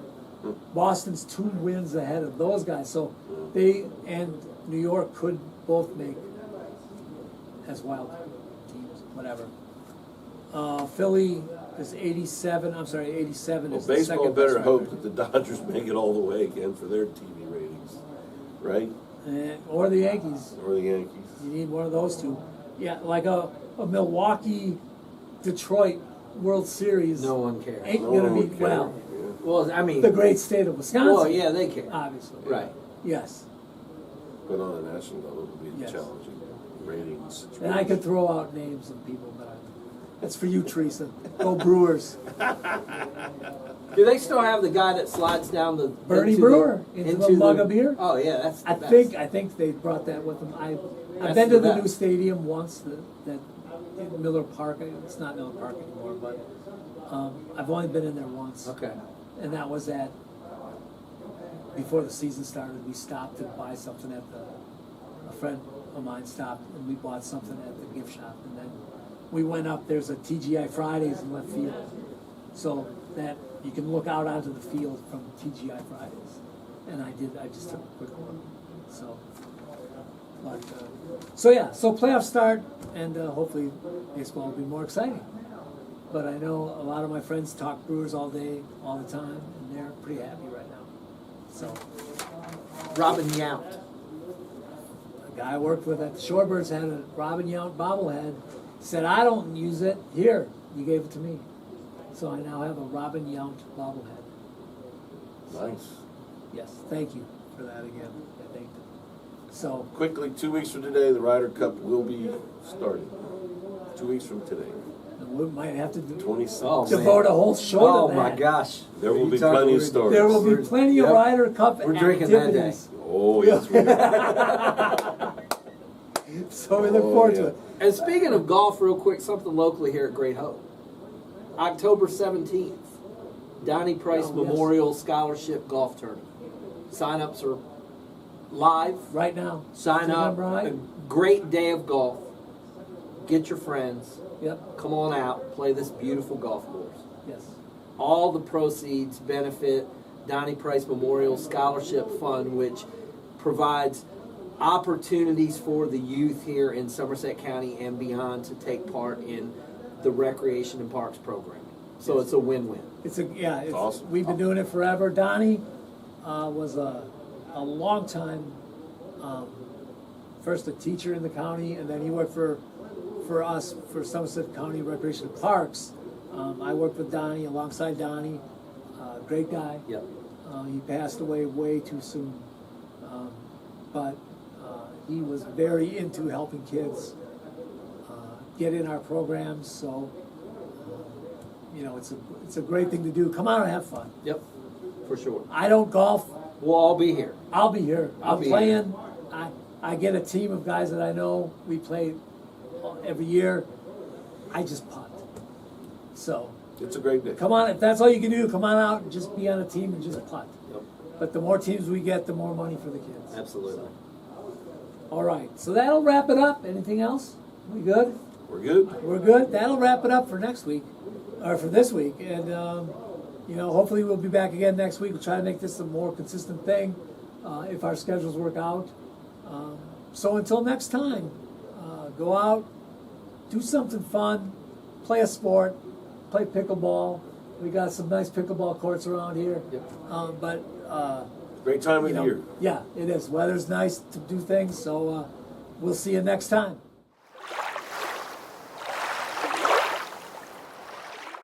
Boston's 2 wins ahead of those guys. So they and New York could both make as wild teams, whatever. Philly is 87. I'm sorry, 87 Well, is the baseball second better best hope record. that the Dodgers make it all the way again for their TV ratings, right? Or the Yankees. Or the Yankees. You need one of those two. Yeah, like a Milwaukee, Detroit World Series No one cares. ain't No gonna one be would care. well. Yeah. Well, I mean, The great state of Wisconsin. well, yeah, they care. Obviously. Right. Yes. But on a national level, it would be Yes. challenging ratings situation. And I could throw out names of people, but that's for you, Teresa. Go Brewers. Do they still have the guy that slides down the Bernie into Brewer, into the mug of beer? Oh yeah, that's the I best. think they brought that with them. I've That's been to the the new best. stadium once, that in Miller Park. It's not Miller Park anymore, but I've only been in there once. Okay. And that was at before the season started. We stopped to buy something at a friend of mine stopped and we bought something at the gift shop, and then we went up. There's a TGI Fridays in left field, so that you can look out onto the field from TGI Fridays. And I just took a quick look. So, but so playoff start, and hopefully baseball will be more exciting. But I know a lot of my friends talk Brewers all day, all the time, and they're pretty happy right now. So, Robin Yount. a guy I worked with at the Shorebirds had a Robin Yount bobblehead. Said, I don't use it. Here, you gave it to me. So I now have a Robin Yount bobblehead. Nice. Yes, thank you for that again. I thanked him. So, Quickly, 2 weeks from today, the Ryder Cup will be starting. 2 weeks from today. we might have to 26. Oh, devote a whole show Oh to that. my gosh. There will You be talking- plenty of we're- stories. There will be plenty of Yep. Ryder Cup We're drinking that day. activities. Oh, yes, we will. So we look Oh, forward yeah. to it. And speaking of golf, real quick, something locally here at Great Hope. October 17th, Donnie Price Oh, yes. Memorial Scholarship Golf Tournament. Sign-ups are live. Right now. Sign up. Right? A great day of golf. Get your friends. Yep. Come on out. Play this beautiful golf course. Yes. All the proceeds benefit Donnie Price Memorial Scholarship Fund, which provides opportunities for the youth here in Somerset County and beyond to take part in the Recreation and Parks program. So it's a win-win. It's Awesome. We've been doing it forever. Donnie was a long time, first a teacher in the county, and then he worked for us for Somerset County Recreation and Parks. I worked with Donnie alongside Donnie. Great guy. Yep. He passed away way too soon, but he was very into helping kids get in our programs. So it's a great thing to do. Come out and have fun. Yep. For sure. I don't golf. We'll all be here. I'll be here. I'll I'm be playing. I get a team of guys that I know. We play every year. I just putt. So It's a great day. come on, if that's all you can do, come on out and just be on a team and just putt. Yep. But the more teams we get, the more money for the kids. Absolutely. All right, so that'll wrap it up. Anything else? We good? We're good. We're good. That'll wrap it up for next week, or for this week. And hopefully we'll be back again next week. We'll try to make this a more consistent thing if our schedules work out. So until next time, go out, do something fun, play a sport, play pickleball. We got some nice pickleball courts around here. Yep. Great time of year. Yeah, it is. Weather's nice to do things. So we'll see you next time.